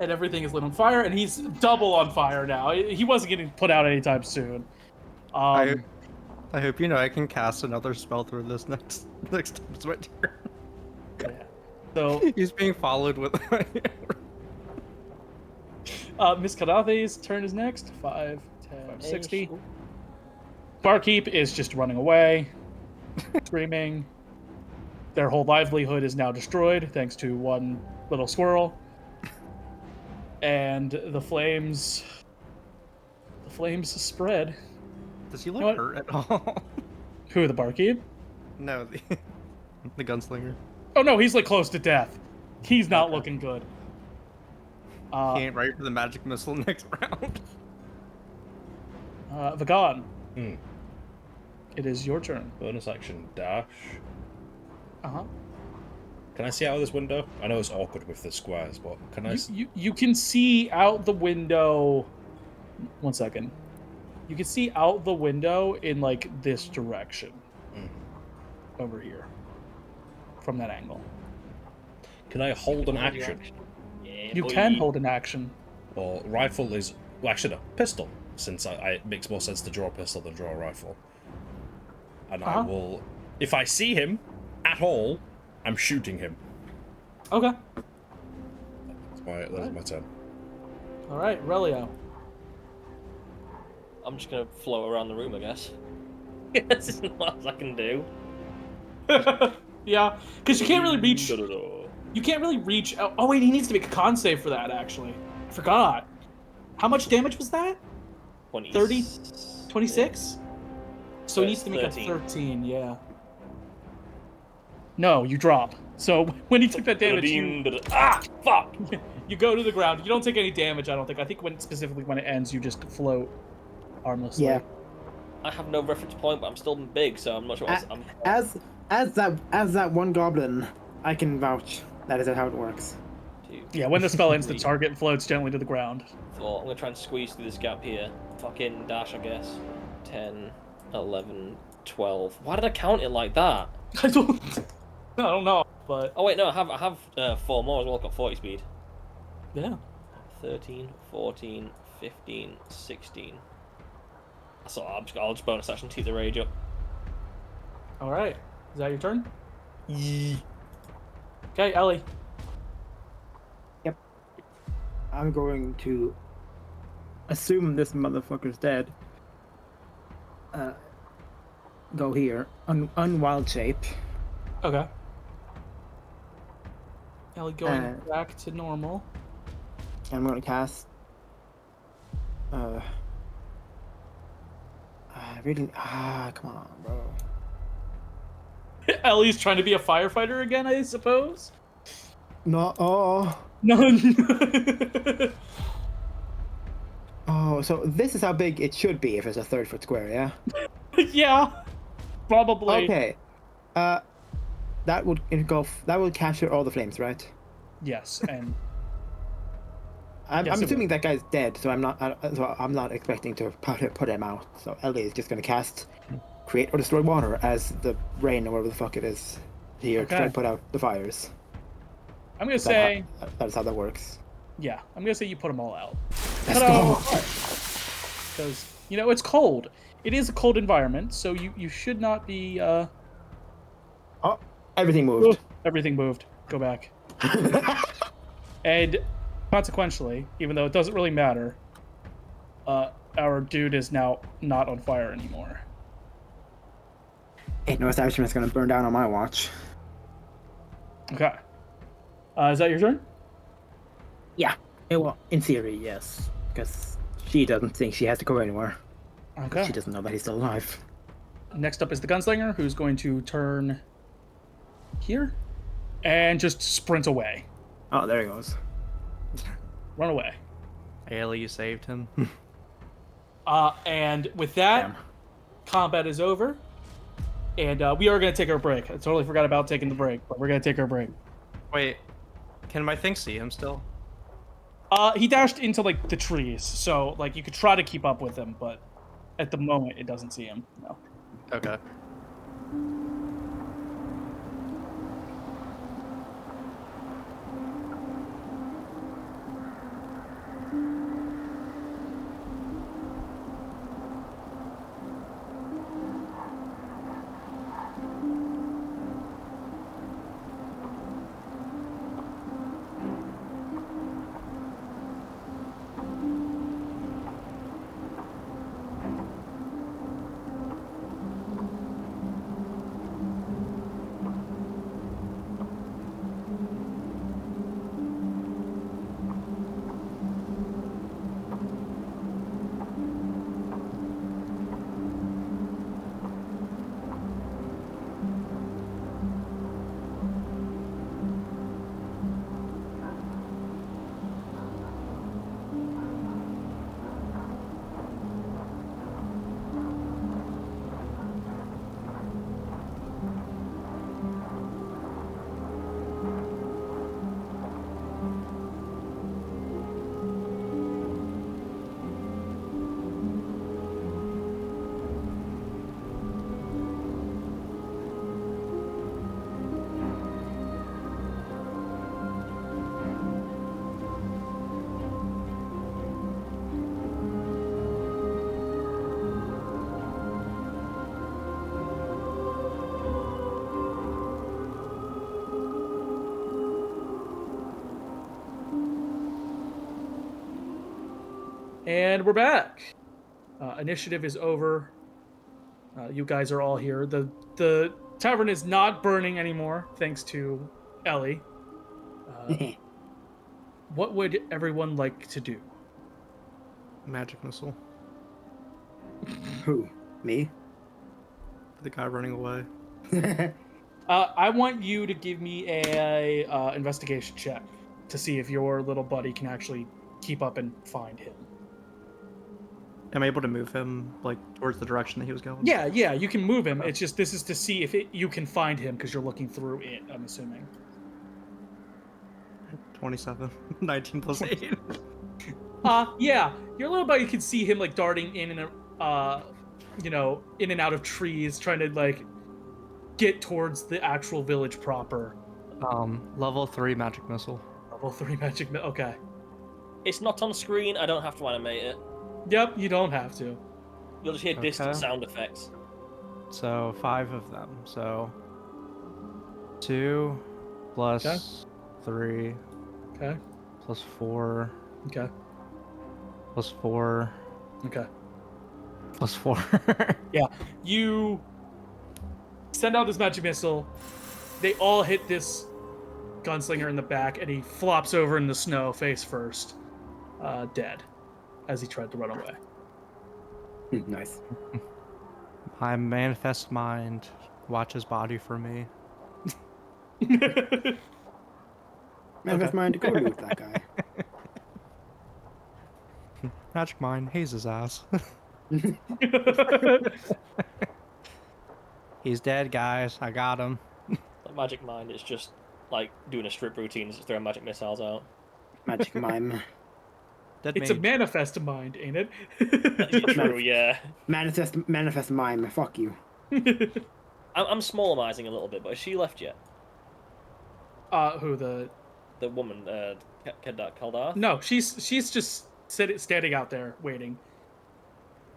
and everything is lit on fire, and he's double on fire now. He wasn't getting put out anytime soon. I hope you know I can cast another spell through this next time it's my turn. Yeah. So, He's being followed with Miss Kadathe's turn is next. 5, 10, 60. Barkeep is just running away, screaming. Their whole livelihood is now destroyed thanks to one little squirrel. And the flames spread. Does he You look know what? hurt at all? Who, the barkeep? No, the gunslinger. Oh no, he's like close to death. He's not Okay. looking good. He ain't ready for the magic missile next round. Vagon, Hmm. it is your turn. Bonus action dash. Uh-huh. Can I see out of this window? I know it's awkward with the squares, but can I? You can see out the window. 1 second. You can see out the window in like this direction. Over here. From that angle. Can I hold an action? Yeah, You boy. can hold an action. Well, rifle is actually no pistol, since it makes more sense to draw a pistol than draw a rifle. And I will, if I see him at all, I'm shooting him. Okay. That's my turn. All right, Relio. I'm just gonna float around the room, I guess. This is what else I can do. Yeah, because you can't really reach. You can't really reach out. Oh wait, he needs to make a con save for that. Actually, I forgot. How much damage was that? 30? 26? So he needs to make 13. a 13. Yeah. No, you drop. So when he took that damage, Fuck! you go to the ground. You don't take any damage. I don't think. I think specifically when it ends, you just float harmlessly. Yeah. I have no reference point, but I'm still big, so I'm not sure. I'm As that one goblin, I can vouch. That is how it works. 2, Yeah. When the spell ends, the 3, target floats gently to the ground. 4. I'm gonna try and squeeze through this gap here. Fucking dash, I guess. 10, 11, 12. Why did I count it like that? I don't know, but Oh wait, no, I have 4 more as well. I've got 40 speed. yeah. 13, 14, 15, 16. So I'll just bonus action to keep the rage up. All right. Is that your turn? Okay, Ellie. I'm going to assume this motherfucker's dead. Go here. Unwild shape. Okay. Ellie going back to normal. I'm going to cast. Come on, bro. Ellie's trying to be a firefighter again, I suppose? No, oh. No. So this is how big it should be if it's a 30-foot square, yeah? Yeah, probably. Okay. That would engulf. That would capture all the flames, right? Yes, and I'm Yes, it assuming that guy's dead, so I'm not expecting to put him out. So Ellie is just gonna cast create or destroy water as the rain or whatever the fuck it is here to try Okay. to put out the fires. I'm gonna say, That is how that works. yeah, I'm gonna say you put them all out. Let's go. Because it's cold. It is a cold environment, so you should not be. Oh, everything moved. Everything moved. Go back. And consequentially, even though it doesn't really matter, our dude is now not on fire anymore. Ain't no establishment's gonna burn down on my watch. Okay. Is that your turn? Yeah. Well, in theory, yes, because she doesn't think she has to go anywhere. Okay. She doesn't know that he's still alive. Next up is the gunslinger, who's going to turn here and just sprint away. Oh, there he goes. Run away. Ailey, you saved him. And with that, Damn. combat is over. And we are going to take our break. I totally forgot about taking the break, but we're going to take our break. Wait, can my thing see him still? He dashed into, like, the trees, so, like, you could try to keep up with him, but at the moment, it doesn't see him. No. Okay. And we're back. Initiative is over. You guys are all here. The tavern is not burning anymore, thanks to Ellie. What would everyone like to do? Magic missile. Who? Me? The guy running away. I want you to give me a investigation check to see if your little buddy can actually keep up and find him. Am I able to move him, like, towards the direction that he was going? Yeah, you can move him. It's just this is to see if you can find him because you're looking through it, I'm assuming. 27. 19 plus 8. Yeah. Your little buddy can see him, like, darting in and in and out of trees, trying to, like, get towards the actual village proper. Level 3 magic missile. Level 3 magic missile. Okay. It's not on screen. I don't have to animate it. Yep, you don't have to. You'll just hear distant Okay. sound effects. So 5 of them. So 2 plus Okay. 3 Okay. plus 4 Okay. plus 4 Okay. plus 4. Yeah. You send out this magic missile. They all hit this gunslinger in the back, and he flops over in the snow face first, dead, as he tried to run away. Nice. My manifest mind watches body for me. Manifest mind to go loot that guy. Magic Mind, haze his ass. He's dead, guys. I got him. Like Magic Mind is just like doing a strip routine, just throwing magic missiles out. Magic mime. Dead It's a mage. manifest mind, ain't it? True, yeah. Manifest mime. Fuck you. I'm smallmizing a little bit, but has she left yet? Who the? The woman, Keldar? No, she's just standing out there waiting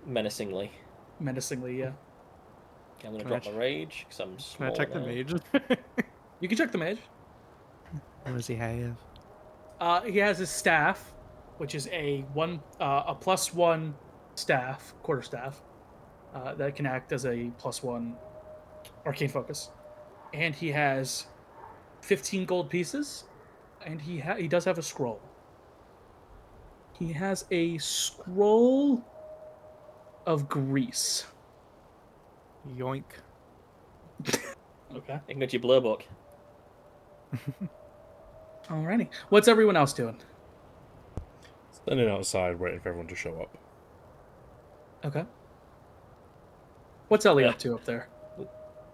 Menacingly. menacingly. Yeah. Okay, I'm gonna Can drop I my rage because I'm Can small I check the now. mage? You can check the mage. What does he have? He has his staff, which is a +1 staff, quarterstaff, that can act as a +1 arcane focus, and he has 15 gold pieces, and he does have a scroll. He has a scroll of grease. Yoink. Okay. You can go to your blur book. Alrighty. What's everyone else doing? Standing outside waiting for everyone to show up. Okay. What's Ellie Yeah. up to up there?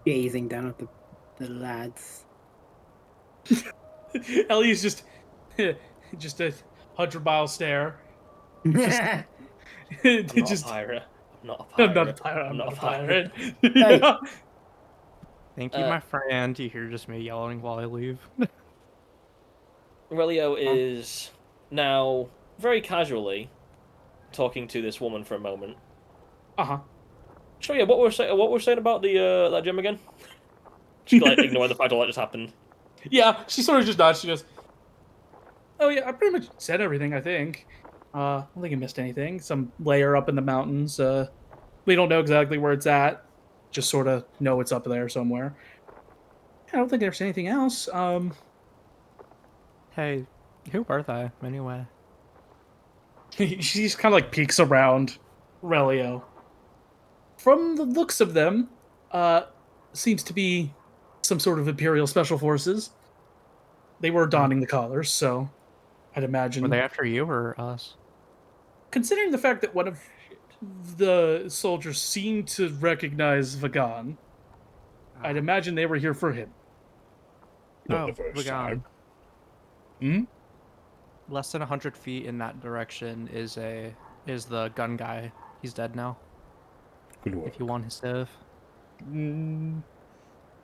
Gazing down at the lads. Ellie's just a 100-mile stare. I'm not Just a pirate. I'm not a I'm pirate. not a pirate. I'm not a pirate. Hey. Yeah. Thank you, my friend. You hear just me yelling while I leave. Aurelio is now very casually talking to this woman for a moment. Uh-huh. So yeah, what we're saying about the that gem again? Just like ignore the fact all that just happened. Yeah, she sort of just nods. She goes, "Oh yeah, I pretty much said everything. I think. I don't think I missed anything. Some layer up in the mountains. We don't know exactly where it's at. Just sort of know it's up there somewhere. I don't think there's anything else. Hey, who were they, anyway? She just kind of like peeks around Relio. From the looks of them, seems to be some sort of Imperial Special Forces. They were donning the collars, so I'd imagine. Were they after you or us? Considering the fact that one of the soldiers seemed to recognize Vagan, I'd imagine they were here for him. Not Oh, the first Vagan. time. Hmm? Less than 100 feet in that direction is the gun guy. He's dead now. Good work. If you want his stuff.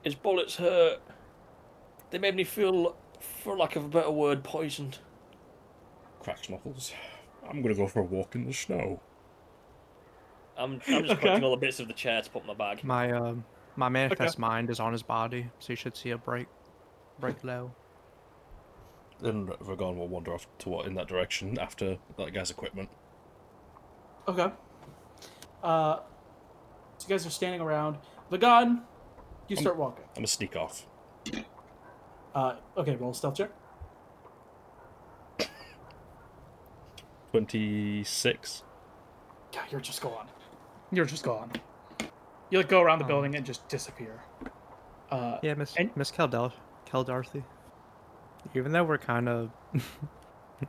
His bullets hurt. They made me feel, for lack of a better word, poisoned. Cracks knuckles. I'm gonna go for a walk in the snow. I'm just collecting all the bits of the chair to put in my bag. My manifest mind is on his body, so you should see a break low. Then Vagon will wander off in that direction after that guy's equipment. Okay. So you guys are standing around. Vagan, you start walking. I'm gonna sneak off. Okay, roll a stealth check. 26. Yeah, you're just gone. You're just gone. You like go around the building and just disappear. Yeah, Miss and- Keldarthy. Even though we're kind of,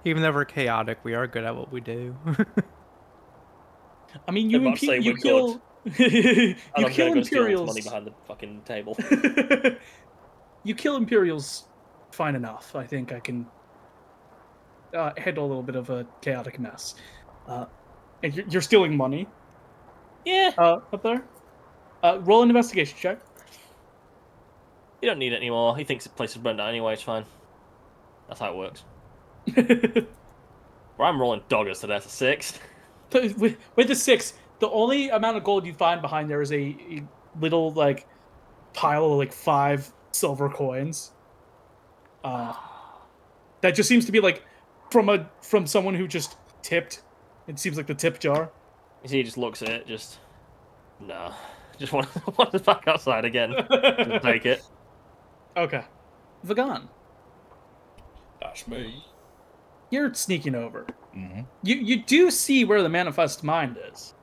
even though we're chaotic, we are good at what we do. I mean, I'm about to say you we're kill. And you I'm kill gonna go steal Imperials. money behind the fucking table. You kill Imperials fine enough. I think I can handle a little bit of a chaotic mess. And you're stealing money. Yeah. Up there. Roll an investigation check. You don't need it anymore. He thinks the place is burned down anyway. It's fine. That's how it works. Where I'm rolling doggers to death at 6. With the 6, the only amount of gold you find behind there is a little like pile of like 5 silver coins. That just seems to be like from someone who just tipped. It seems like the tip jar. You see, he just looks at it, just no, just want to back outside again. Just take it. Okay, Vagan, That's me. you're sneaking over. Mm-hmm. You do see where the manifest mind is,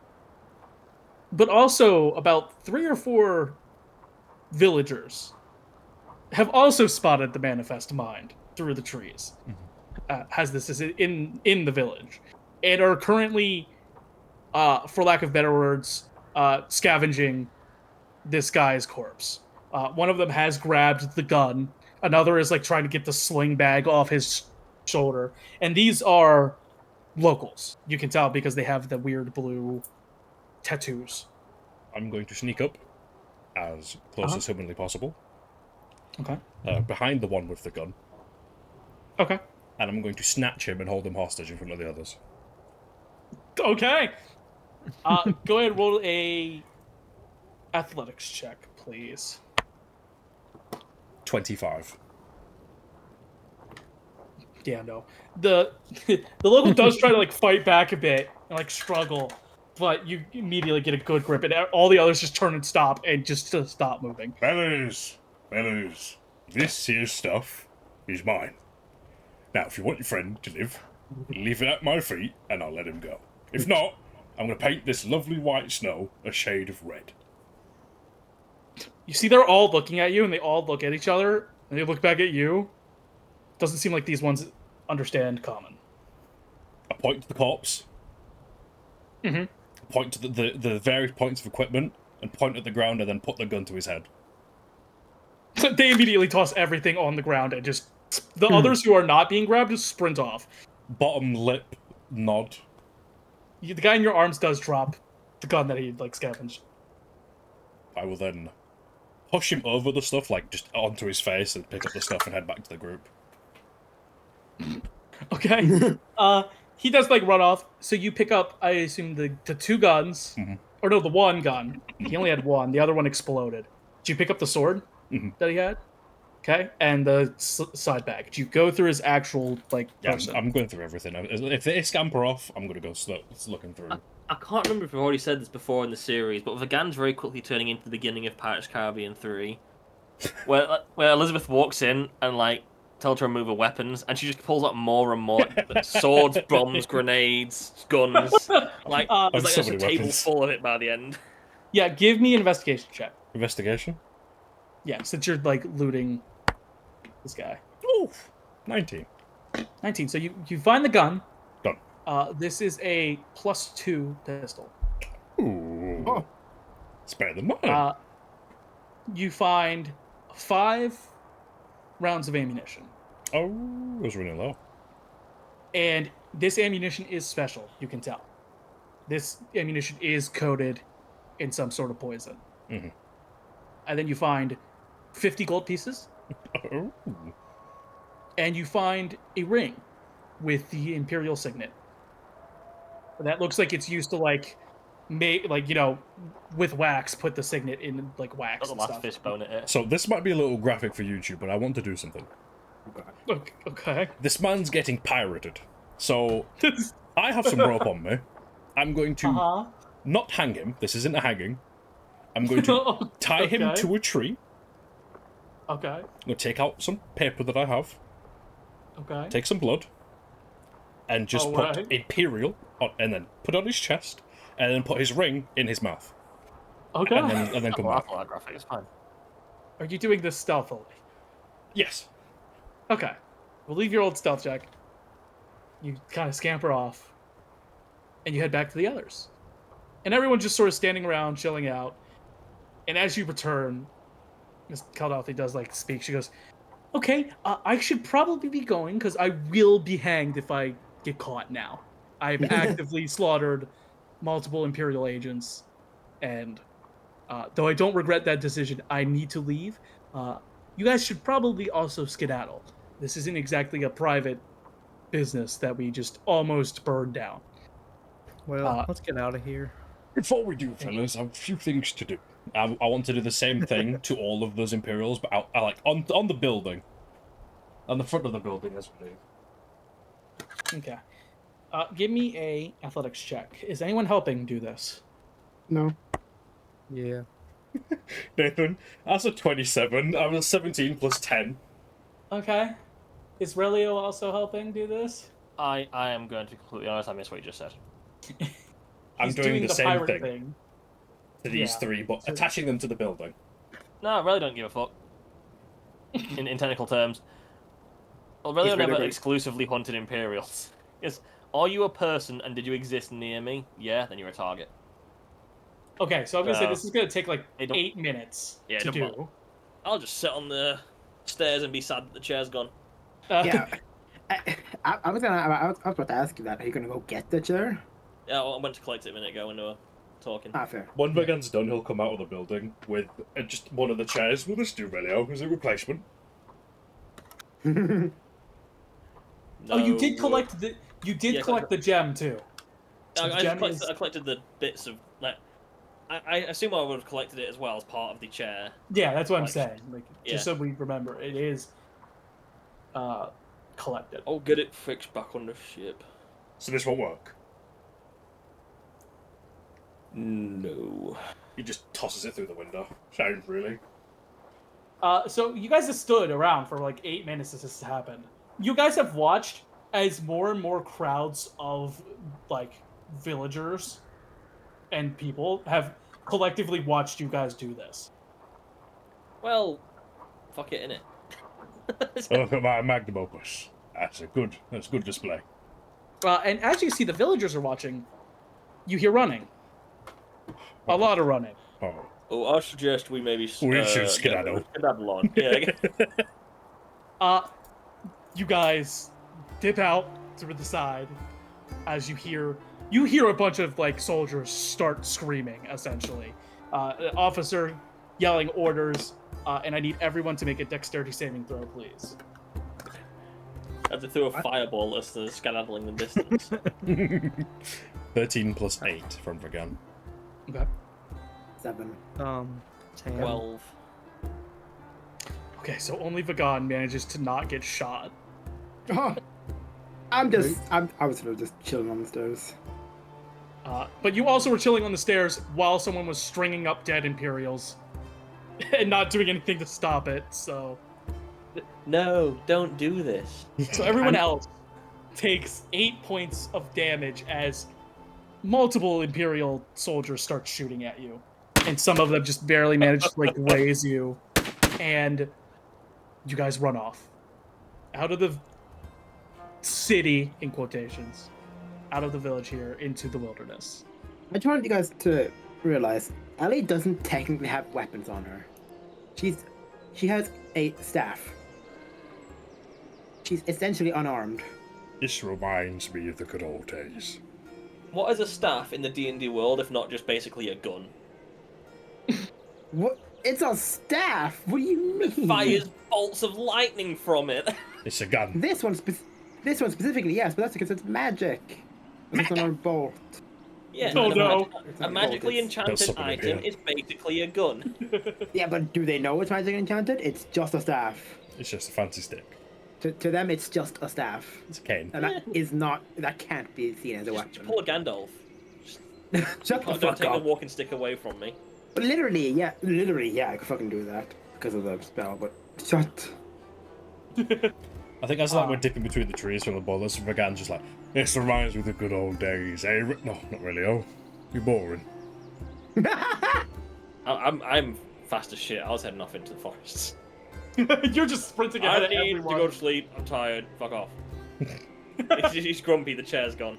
but also about 3 or 4 villagers have also spotted the manifest mind through the trees. Has this is in the village, and are currently, for lack of better words, scavenging this guy's corpse. One of them has grabbed the gun. Another is like trying to get the sling bag off his shoulder. And these are locals. You can tell because they have the weird blue tattoos. I'm going to sneak up as close as humanly possible. Okay. Behind the one with the gun. Okay. And I'm going to snatch him and hold him hostage in front of the others. Okay. Go ahead and roll a athletics check, please. 25. Yeah, no. The local does try to like fight back a bit and like struggle, but you immediately get a good grip, and all the others just turn and stop and just stop moving. Fellas, this here stuff is mine. Now, if you want your friend to live, leave it at my feet, and I'll let him go. If not, I'm going to paint this lovely white snow a shade of red. You see, they're all looking at you, and they all look at each other, and they look back at you. Doesn't seem like these ones understand common. I point to the corpse. Mm-hmm. Point to the various points of equipment, and point at the ground, and then put the gun to his head. They immediately toss everything on the ground and just... The others who are not being grabbed just sprint off. Bottom lip nod. The guy in your arms does drop the gun that he, like, scavenged. I will then push him over the stuff, like, just onto his face, and pick up the stuff and head back to the group. Okay. He does, like, run off, so you pick up, I assume, the two guns. Mm-hmm. Or no, the one gun. He only had one. The other one exploded. Did you pick up the sword that he had? Okay. And the side bag. Did you go through his actual, like, person? I'm going through everything. If they scamper off, I'm going to go looking through. I can't remember if I've already said this before in the series, but Vagan's very quickly turning into the beginning of Pirates Caribbean 3, where Elizabeth walks in and, like, tells her to move her weapons, and she just pulls out more and more swords, bombs, grenades, guns. Like, there's like so a many table weapons. full of it by the end. Yeah, give me an investigation check. Investigation? Yeah, since you're, like, looting this guy. Ooh, 19. 19. So you find the gun. Done. This is a +2 pistol. Ooh. Oh. It's better than mine. You find 5 rounds of ammunition. Oh, it was running low. And this ammunition is special, you can tell. This ammunition is coated in some sort of poison. Mm-hmm. And then you find 50 gold pieces. Oh. And you find a ring with the Imperial signet. That looks like it's used to, like, make, like, you know, with wax, put the signet in, like, wax. Got the and last stuff. fishbone at it. So this might be a little graphic for YouTube, but I want to do something. Okay. This man's getting pirated. So I have some rope on me. I'm going to not hang him. This isn't a hanging. I'm going to tie him to a tree. Okay. I'm going to take out some paper that I have. Okay. Take some blood. And just put right. Imperial on, and then put it on his chest. And then put his ring in his mouth. Okay. And then come back. That graphic is fine. Are you doing this stealthily? Yes. Okay. We'll leave your old stealth check. You kind of scamper off. And you head back to the others. And everyone's just sort of standing around, chilling out. And as you return, Miss Caldalthi does, like, speak. She goes, okay, I should probably be going, because I will be hanged if I get caught now. I've actively slaughtered multiple Imperial agents. And though I don't regret that decision, I need to leave. You guys should probably also skedaddle. This isn't exactly a private business that we just almost burned down. Well, let's get out of here. Before we do, fellas, I have a few things to do. I want to do the same thing to all of those Imperials, but I like on the building. On the front of the building, as we do. Okay. Give me a athletics check. Is anyone helping do this? No. Yeah. Nathan, that's a 27. I was 17 plus 10. Okay. Is Relio also helping do this? I am going to be completely honest, I missed what you just said. I'm He's doing the same pirate thing to these Yeah. three, but attaching them to the building. No, I really don't give a fuck. In technical terms. Well, really, He's I never really great. exclusively hunted Imperials. Yes, Are you a person and did you exist near me? Yeah, then you're a target. Okay, so I'm gonna say this is gonna take like Hey, don't- 8 minutes Yeah, to don't do. bother. I'll just sit on the stairs and be sad that the chair's gone. Yeah. I was about to ask you that. Are you gonna go get the chair? Yeah, I went to collect it a minute ago when we were talking. Ah, fair. When Vegan's done, he'll come out of the building with just one of the chairs. Will this do, Relio? As a replacement? No, Oh, you did collect the Yeah, collect the gem too. So the I gem collected the bits of like. I assume I would have collected it as well as part of the chair. Yeah, that's what I'm Like, saying. Like, yeah. just so we remember, it is collected. I'll get it fixed back on the ship. So this won't work. No. He just tosses it through the window. Sounds really. So you guys have stood around for like 8 minutes as this has happened. You guys have watched as more and more crowds of like villagers and people have collectively watched you guys do this. Well, fuck it, innit? Look at my magnum opus. That's good display. And as you see the villagers are watching, you hear running. A lot of running. Oh. Oh, I suggest we maybe We should skedaddle. Skedaddle on. Yeah. You guys dip out through the side as you hear a bunch of like soldiers start screaming, essentially. An officer yelling orders, and I need everyone to make a dexterity saving throw, please. I have to throw a fireball as the skedaddling the distance. 13 plus 8 from Vegan. Okay. 7. 10. 12. Okay, so only Vagan manages to not get shot. Oh, I was sort of just chilling on the stairs. But you also were chilling on the stairs while someone was stringing up dead Imperials and not doing anything to stop it, so... No, don't do this. So everyone else takes 8 points of damage as multiple Imperial soldiers start shooting at you. And some of them just barely manage to like graze you. And you guys run off. Out of the city, in quotations. Out of the village here, into the wilderness. I just wanted you guys to realize Ellie doesn't technically have weapons on her. She has a staff. She's essentially unarmed. This reminds me of the good old days. What is a staff in the D&D world if not just basically a gun? What? It's a staff. What do you mean? Fires bolts of lightning from it. It's a gun. This one specifically, yes, but that's because it's magic. It's an unarmed bolt. Yeah, Oh, and no. a magically That's enchanted something in item here. is basically a gun. Yeah, but do they know it's magic enchanted? It's just a staff. It's just a fancy stick. To them, it's just a staff, It's a cane. and that can't be seen as a Just weapon. pull a Gandalf. Shut the Don't fuck take the up. walking stick away from me. But literally, yeah, I could fucking do that because of the spell. But shut. I think that's like we're dipping between the trees from the bullets, and Vegan's just like, this reminds me of the good old days, eh? No, not really, oh. You're boring. I'm fast as shit. I was heading off into the forests. You're just sprinting ahead I of need everyone. to go to sleep. I'm tired. Fuck off. He's grumpy. The chair's gone.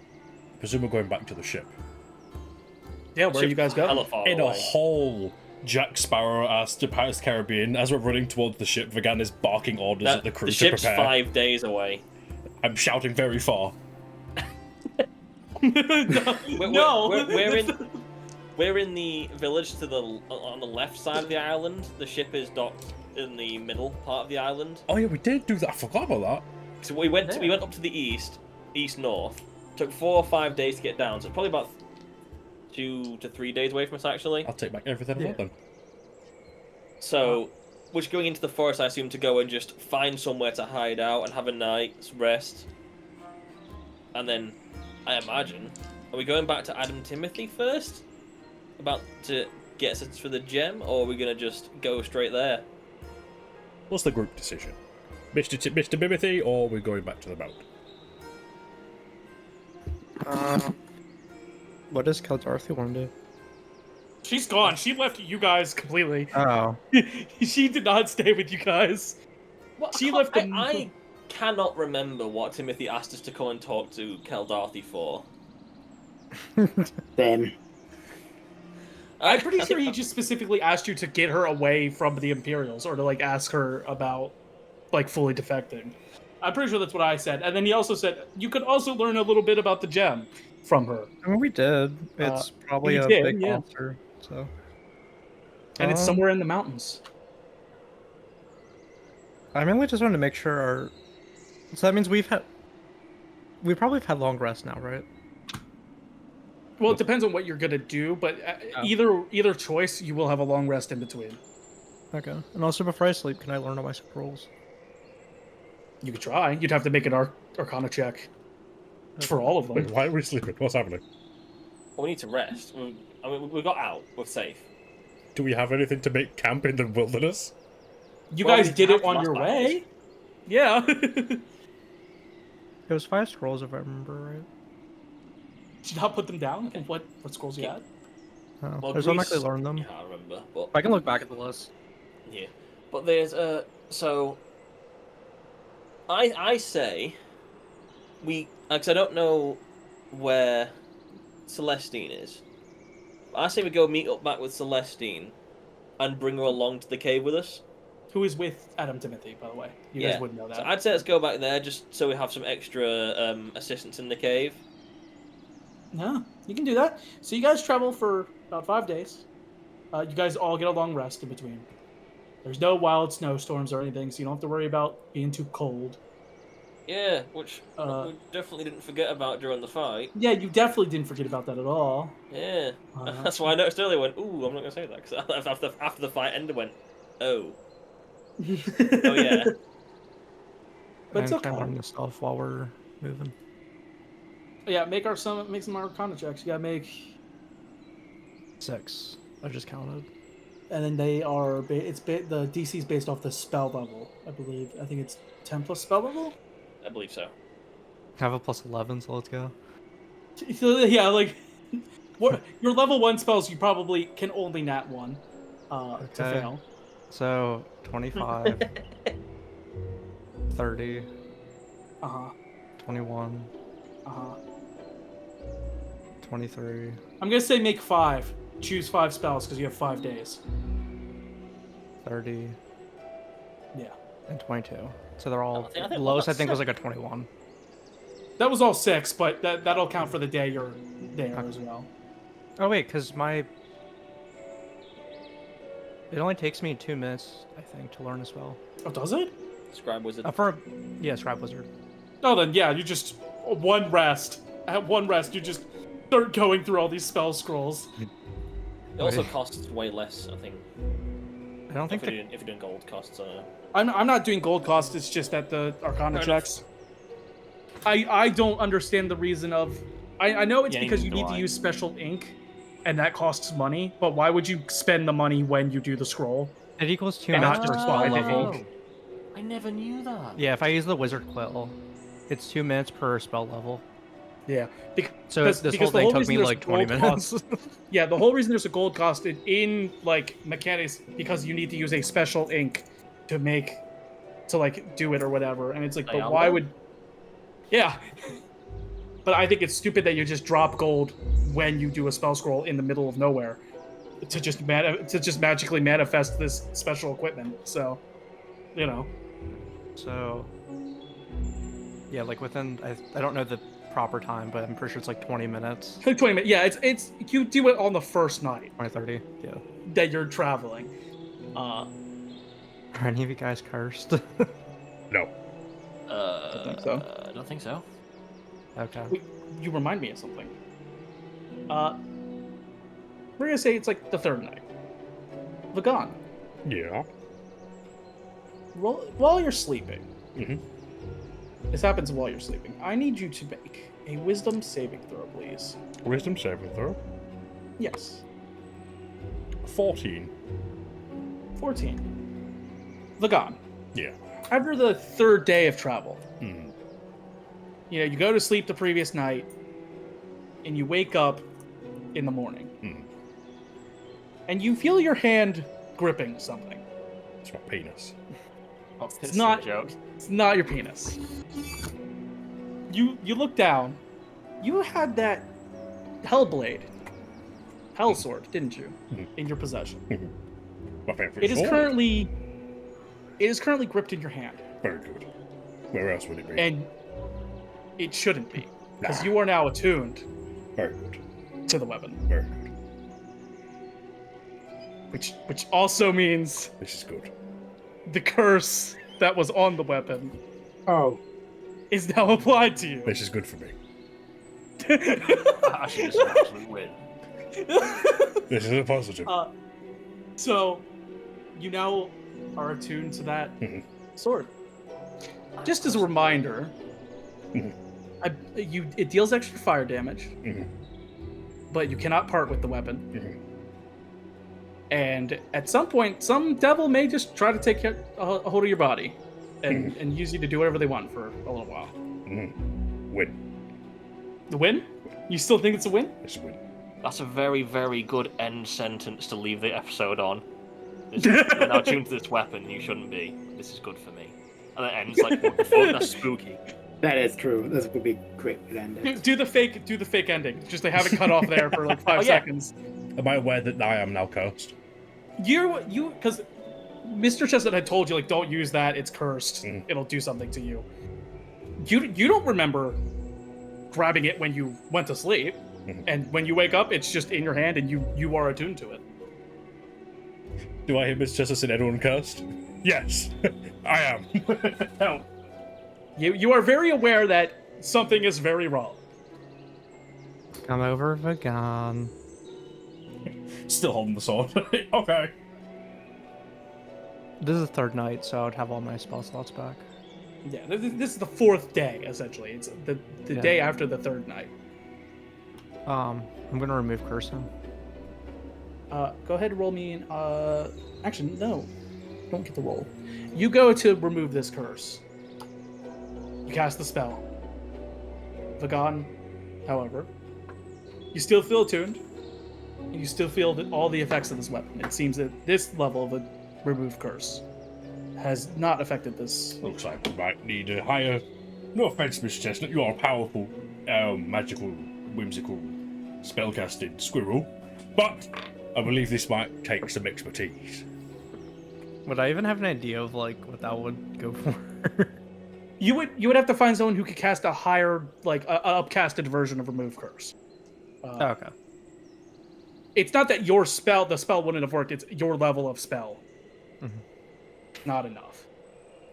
Presume we're going back to the ship. Yeah, where you guys Hella go? far In a away. whole Jack Sparrow-ass to Pirates of the Caribbean, as we're running towards the ship, Vegan is barking orders at the crew The to ship's prepare. 5 days away. I'm shouting very far. No. We're in the village on the left side of the island. The ship is docked in the middle part of the island. Oh yeah, we did do that. I forgot about that. So we went up to the east north. Took 4 or 5 days to get down. So it's probably about 2 to 3 days away from us actually. I'll take back everything about them. So we're just going into the forest, I assume, to go and just find somewhere to hide out and have a night's rest. And then, I imagine, are we going back to Adam Timothy first? About to get us for the gem, or are we going to just go straight there? What's the group decision? Mr. Timothy, or we're going back to the boat? What does Keldarthy want to do? She's gone. She left you guys completely. Oh. She did not stay with you guys. What? She left the... cannot remember what Timothy asked us to come and talk to Keldarthy for. Them. I'm pretty I sure think- he just specifically asked you to get her away from the Imperials, or to like ask her about like fully defecting. I'm pretty sure that's what I said. And then he also said you could also learn a little bit about the gem from her. I mean, we did. It's probably we a did, big yeah. monster. So. And it's somewhere in the mountains. I mainly just wanted to make sure our. So that means we probably have had long rest now, right? Well, it depends on what you're gonna do, but either choice, you will have a long rest in between. Okay. And also, before I sleep, can I learn all my scrolls? You could try. You'd have to make an Arcana check for all of them. Wait, why are we sleeping? What's happening? Well, we need to rest. We got out. We're safe. Do we have anything to make camp in the wilderness? You Well, guys we did it camped on last your night. way. Yeah. It was 5 scrolls, if I remember right. Did you not put them down? And what scrolls you had? Oh, Well, I just Greece- automatically learned them. Yeah, I remember. But I can look back at the list. yeah, but there's so I say because I don't know where Celestine is. I say we go meet up back with Celestine and bring her along to the cave with us. Who is with Adam Timothy, by the way? You guys wouldn't know that. So I'd say let's go back there just so we have some extra assistance in the cave. No, you can do that. So you guys travel for about 5 days. You guys all get a long rest in between. There's no wild snowstorms or anything, so you don't have to worry about being too cold. Yeah, which we definitely didn't forget about during the fight. Yeah, you definitely didn't forget about that at all. Yeah, that's why I noticed earlier. Went, ooh, I'm not gonna say that because after the fight ended, went, oh, oh yeah. But it's I'm okay. kind of learning this stuff while we're moving. Yeah, make some Arcana checks. You gotta make, 6. I just counted. and then they are the DC is based off the spell level, I believe. I think it's 10 plus spell level. I believe so. I have a plus 11, so let's go. So, yeah, like what your level 1 spells, you probably can only nat 1 to Okay. fail. So, 25, 30, Uh huh. 21, Uh huh. 23, I'm gonna say make 5. Choose 5 spells because you have 5 days. 30, Yeah. and 22. So they're all. I think The lowest I that's think was like a 21. That was all 6, but that'll count for the day you're there as well. Oh, wait, because my. It only takes me 2 minutes, I think, to learn a spell. Oh, does it? Scribe wizard. Yeah, Scribe Wizard. Oh, then yeah, you just one rest. At one rest, you just start going through all these spell scrolls. It also costs way less, I think. I don't think If you're doing gold costs. I'm not doing gold cost. It's just that the Arcana Fair checks. I don't understand the reason of. I know it's Yeah, because you neither need do to I. use special ink, and that costs money. But why would you spend the money when you do the scroll? it equals 2 And minutes not per just spell buy the level. ink. I never knew that. Yeah, if I use the Wizard Quill, it's 2 minutes per spell level. Yeah. So this whole the thing took reason me there's like 20 gold minutes. cost- yeah, the whole reason there's a gold cost in like mechanics because you need to use a special ink to do it or whatever, and it's like, but why Diallo? would? Yeah. But I think it's stupid that you just drop gold when you do a spell scroll in the middle of nowhere to just magically manifest this special equipment. So, you know. So, yeah, like within, I don't know the proper time, but I'm pretty sure it's like 20 minutes. Like 20 minutes. Yeah, it's you do it on the first night 20, 30, yeah. that you're traveling. Are any of you guys cursed? No. I think so. I don't think so. Okay. Wait, you remind me of something. We're gonna say it's like the third night. Vagan, Yeah. while you're sleeping, Mhm. this happens while you're sleeping. I need you to make a Wisdom saving throw, please. Wisdom saving throw. Yes, 14. 14. Vagan, Yeah. after the third day of travel, Hmm. you know, you go to sleep the previous night, and you wake up in the morning, and you feel your hand gripping something. It's my penis. Oh, It's not. joke. It's not your penis. You look down. You had that Hellblade, Hell Sword, didn't you, in your possession? My favorite It is sword. currently gripped in your hand, Very good. Where else would it be? and it shouldn't be, because you are now attuned Very good. to the weapon, Very good. which also means This is good. the curse that was on the weapon Oh, is now applied to you. This is good for me. Actually, this is an absolute win. This is a positive. So, you now are attuned to that sword. Just as a reminder, it deals extra fire damage, but you cannot part with the weapon. And at some point, some devil may just try to take a hold of your body and use you to do whatever they want for a little while. Win. The win? You still think it's a win? It's a win. That's a very, very good end sentence to leave the episode on. You're now tuned to this weapon, you shouldn't be. This is good for me. And it ends like, what the fuck, that's spooky. that is true. This would be great to end it. Do the fake ending. Just they have it cut off there for like 5 seconds. Am I aware that I am now cursed? You because Mr. Chestnut had told you like don't use that, it's cursed. It'll do something to you. You don't remember grabbing it when you went to sleep, and when you wake up, it's just in your hand, and you are attuned to it. Do I hear Mr. Chester said everyone cursed? Yes, I am. No, you are very aware that something is very wrong. Come over, vegan. Still holding the sword. Okay. This is the third night, so I would have all my spell slots back. Yeah, this is the 4th day essentially. It's the day after the 3rd night. I'm gonna remove cursing. Go ahead and roll me in. Actually, no. Don't get the roll. You go to remove this curse. You cast the spell. Vagan, however, you still feel attuned. And you still feel all the effects of this weapon. It seems that this level of a remove curse has not affected this. Looks like we might need a higher... No offense, Mr. Chestnut, you are a powerful, magical, whimsical, spellcasting squirrel. But I believe this might take some expertise. Would I even have an idea of like what that would go for? You would have to find someone who could cast a higher, like, a upcasted version of remove curse. Okay. It's not that the spell wouldn't have worked, it's your level of spell. Not enough.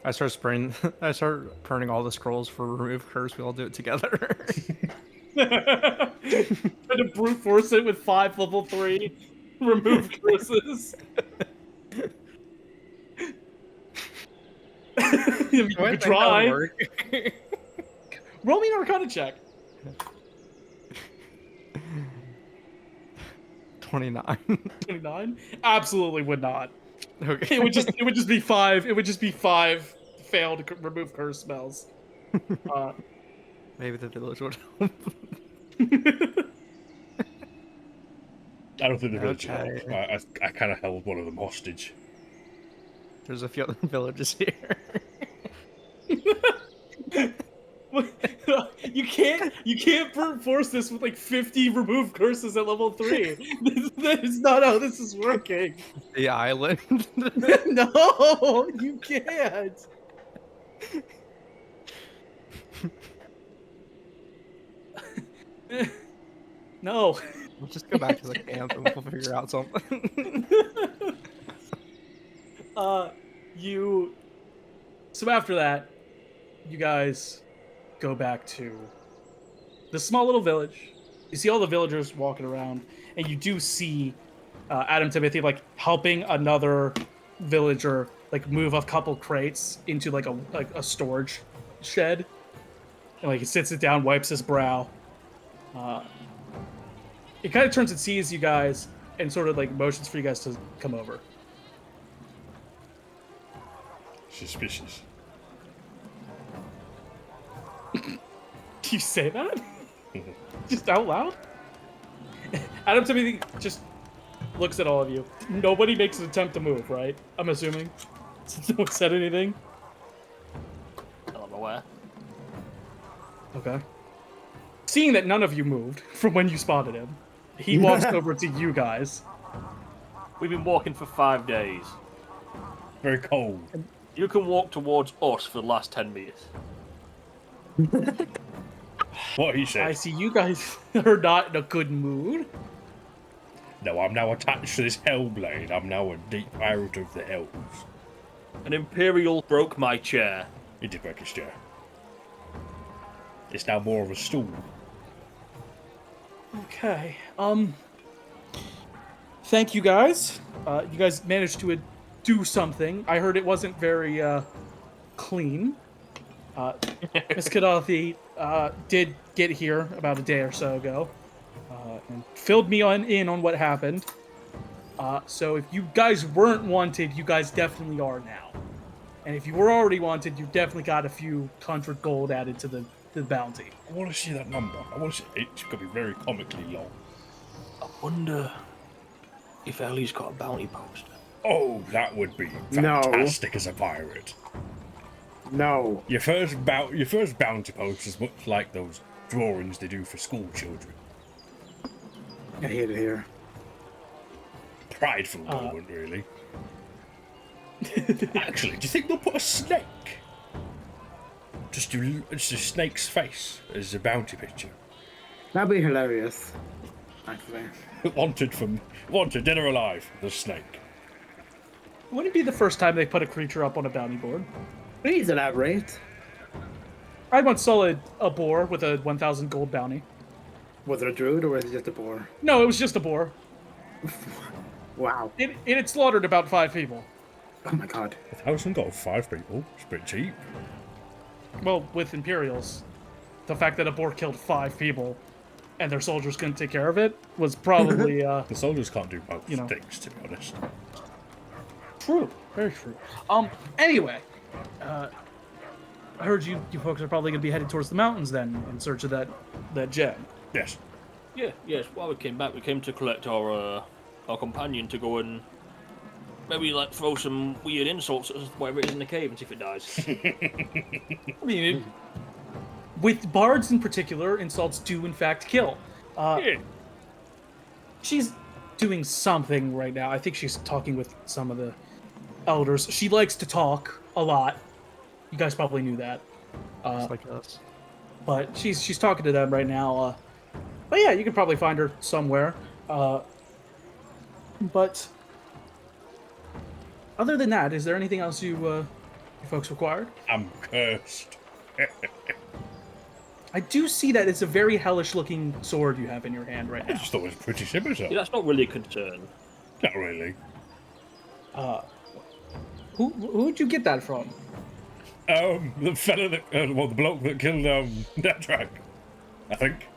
I start burning all the scrolls for remove curse. We all do it together. Try to brute force it with 5 level 3 remove curses. You could try. Roll me an Arcana check. 29. 29? Absolutely would not. Okay. It would just be 5. It would just be 5 failed remove curse spells. Maybe the village would help. I don't think the village Okay. helped. I kind of held one of them hostage. There's a few other villages here. You can't brute force this with like 50 remove curses at level 3. That is not how this is working. The island. No, you can't. No. We'll just go back to the camp and we'll figure out something. So after that, you guys go back to the small little village. You see all the villagers walking around, and you do see Adam Timothy like helping another villager like move a couple crates into like a storage shed. And like he sits it down, wipes his brow. It kind of turns and sees you guys and sort of like motions for you guys to come over. Suspicious. You say that? Just out loud? Adam Timothy just looks at all of you. Nobody makes an attempt to move, right? I'm assuming. Since no one said anything. where. Okay. Seeing that none of you moved from when you spotted him, he walks over to you guys. We've been walking for 5 days. Very cold. You can walk towards us for the last 10 meters. What he said. I see you guys are not in a good mood. No, I'm now attached to this Hellblade. I'm now a deep pirate of the Hells. An Imperial broke my chair. He did break his chair. It's now more of a stool. Okay. Thank you guys. You guys managed to do something. I heard it wasn't very clean. Miss Gaddafi did get here about a day or so ago and filled me in on what happened. So if you guys weren't wanted, you guys definitely are now. And if you were already wanted, you definitely got a few 100 gold added to the bounty. I want to see that number. I want to see it's going to be very comically long. I wonder if Ellie's got a bounty poster. Oh, that would be fantastic as a pirate. No. Your first bounty post is much like those drawings they do for school children. I hate it here. Prideful moment, really. Actually, do you think they'll put a snake? Just a snake's face as a bounty picture. That'd be hilarious. Actually. Wanted, dead or alive, the snake. Wouldn't it be the first time they put a creature up on a bounty board? Please elaborate. I once saw a boar with a 1,000 gold bounty. Was it a druid or was it just a boar? No, it was just a boar. Wow. It had slaughtered about 5 people. Oh my god. 1,000 gold, 5 people. It's a bit cheap. Well, with Imperials, the fact that a boar killed 5 people and their soldiers couldn't take care of it was probably The soldiers can't do both you know. things, to be honest. True, very true. Anyway, I heard you folks are probably gonna be headed towards the mountains then in search of that gem. Yes. Yes. While we came back, we came to collect our companion to go and maybe like throw some weird insults at whatever it is in the cave and see if it dies. I mean, with bards in particular, insults do in fact kill. She's doing something right now. I think she's talking with some of the elders. She likes to talk a lot. You guys probably knew that. Just like us. But she's talking to them right now. But yeah, you can probably find her somewhere. But other than that, is there anything else you folks required? I'm cursed. I do see that it's a very hellish-looking sword you have in your hand right I now. just thought it was pretty simple. Yeah, that's not really a concern. Not really. Who'd you get that from? The fella that, the bloke that killed that drag, I think.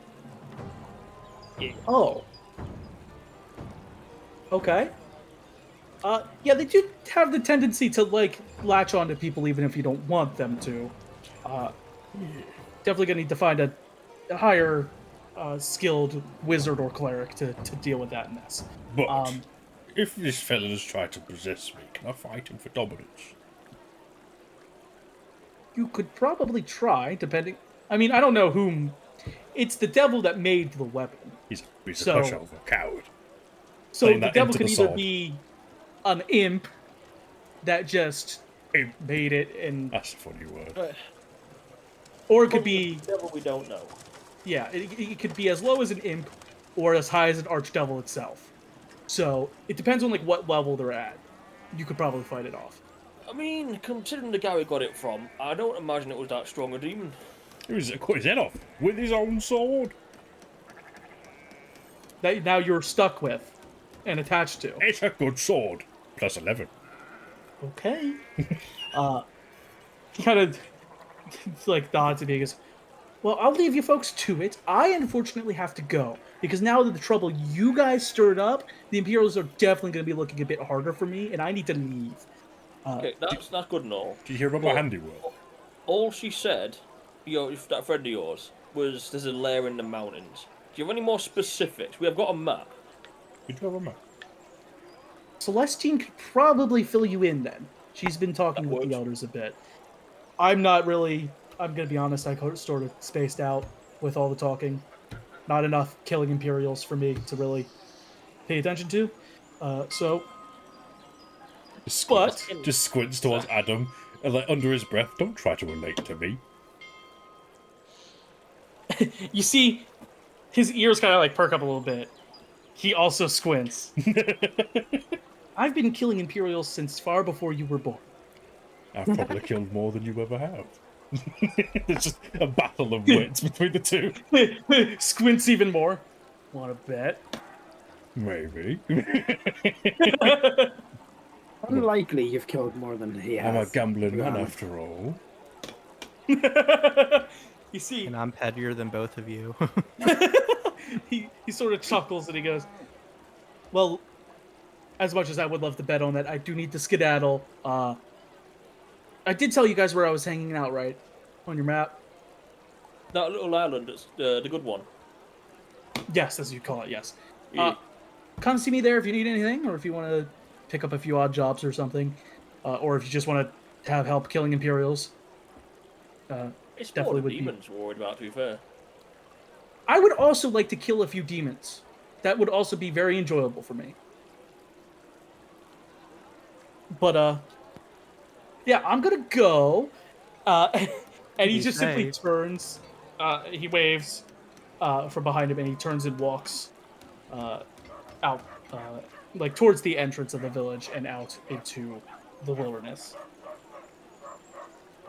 Oh. Okay. Yeah, they do have the tendency to, like, latch onto people even if you don't want them to. Definitely gonna need to find a higher skilled wizard or cleric to deal with that mess. But if this fella does try to possess me, can I fight him for dominance? You could probably try, depending... I mean, I don't know whom... It's the devil that made the weapon. He's a So- pushover, coward. So Playing the that devil into could the either sword. be an imp that just Imp. made it, and That's a funny word. or it could be... Devil we don't know. Yeah, it could be as low as an imp or as high as an archdevil itself. So it depends on like what level they're at. You could probably fight it off. I mean, considering the guy we got it from, I don't imagine it was that strong a demon. He was cut his head off with his own sword. That now you're stuck with and attached to. It's a good sword. Plus 11. Okay. He kind of like nods and he goes, "Well, I'll leave you folks to it. I unfortunately have to go because now that the trouble you guys stirred up, the Imperials are definitely going to be looking a bit harder for me, and I need to leave." Okay, that's good and all. Did you hear about my handiwork? All she said, that friend of yours, was there's a lair in the mountains. Do you have any more specifics? We have got a map. You do have a map. Celestine could probably fill you in then. She's been talking That with the works. elders a bit. I'm not really I'm gonna be honest, I sort of spaced out with all the talking. Not enough killing Imperials for me to really pay attention to. So, but Just squints towards Adam and like under his breath, don't try to relate to me. you see, his ears kind of like perk up a little bit. He also squints. I've been killing Imperials since far before you were born. I've probably killed more than you ever have. It's just a battle of wits between the two. Squints even more. Want to bet? Maybe. Unlikely you've killed more than he has. I'm a gambling man after all. You see, And I'm pettier than both of you. he sort of chuckles and he goes, well, as much as I would love to bet on that, I do need to skedaddle. I did tell you guys where I was hanging out, right? On your map? That little island, it's the good one. Yes, as you call it, yes. Yeah. Come see me there if you need anything, or if you want to pick up a few odd jobs or something. Or if you just want to have help killing Imperials. It's definitely more would the be. demons we're worried about, to be fair. I would also like to kill a few demons. That would also be very enjoyable for me. But, yeah, I'm gonna go. And he just simply turns. He waves from behind him, and he turns and walks out, like towards the entrance of the village and out into the wilderness.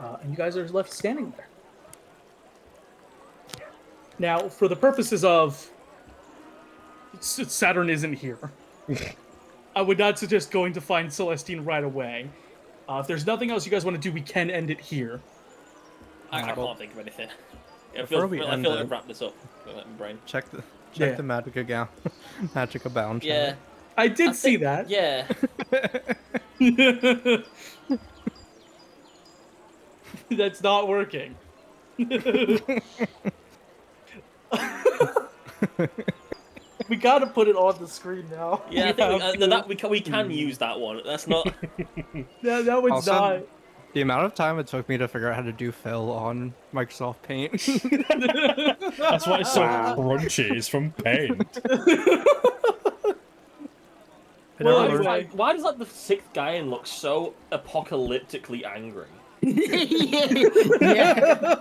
And you guys are left standing there. Now, for the purposes of Saturn isn't here, I would not suggest going to find Celestine right away. If there's nothing else you guys want to do, we can end it here. I can't think of anything. I Before feel we like end I've it- wrapped this up. My brain. Check the Yeah. Magic Magic Abound. Yeah. I did I see think- that. Yeah. That's not working. We gotta put it on the screen now. Yeah, I think we can use that one. That's not. That one's Also, not. The amount of time it took me to figure out how to do fill on Microsoft Paint. That's why it's so Wow. crunchy. It's from paint. Well, Why does, anyway. why does like the sixth guy look so apocalyptically angry? Yeah.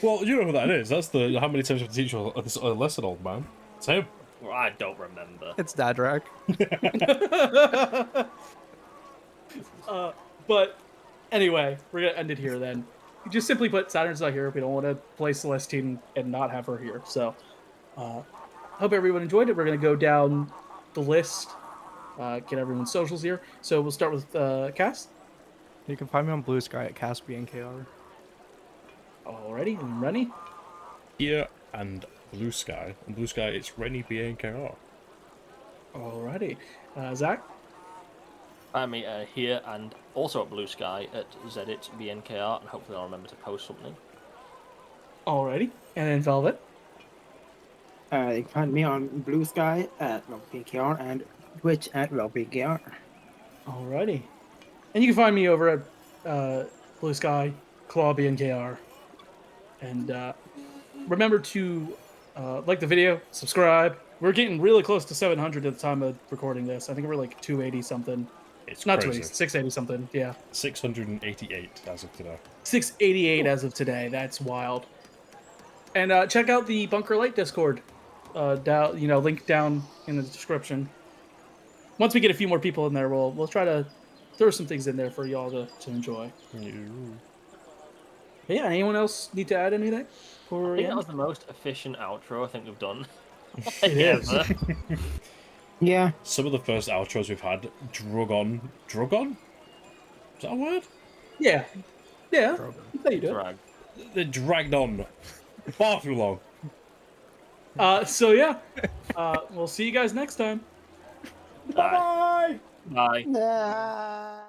Well, you know who that is. That's the how many times you have to teach you this lesson, old man. It's him. Well, I don't remember. It's Dadrak. But anyway, we're gonna end it here then. You just simply put Saturn's not here. We don't want to play Celestine and not have her here. So, hope everyone enjoyed it. We're gonna go down the list, get everyone's socials here. So we'll start with Cass. You can find me on Blue Sky at CastBNKR. Alrighty, and Rennie. Here and Blue Sky. On Blue Sky, it's Rennie BNKR. Alrighty, Zach. Find me here and also at Blue Sky at Zedits BNKR, and hopefully I'll remember to post something. Alrighty, and then Velvet. You can find me on Blue Sky at RobBKR and Twitch at RobBKR. Alrighty, and you can find me over at Blue Sky, Claw BNKR. And remember to like the video, subscribe. We're getting really close to 700 at the time of recording this. I think we're like 280 something. It's Not crazy. 280, 680 something. Yeah, 688 as of today. 688 as of today. That's wild. And check out the Bunker Light Discord. Down, link down in the description. Once we get a few more people in there, we'll try to throw some things in there for y'all to enjoy. But yeah, anyone else need to add anything? I think that was the most efficient outro I think we've done. It is. Ever. Yeah. Some of the first outros we've had, drug on? Is that a word? Yeah. Yeah. There you do. Drag. They dragged on far too long. So yeah, we'll see you guys next time. Bye. Bye. Nah.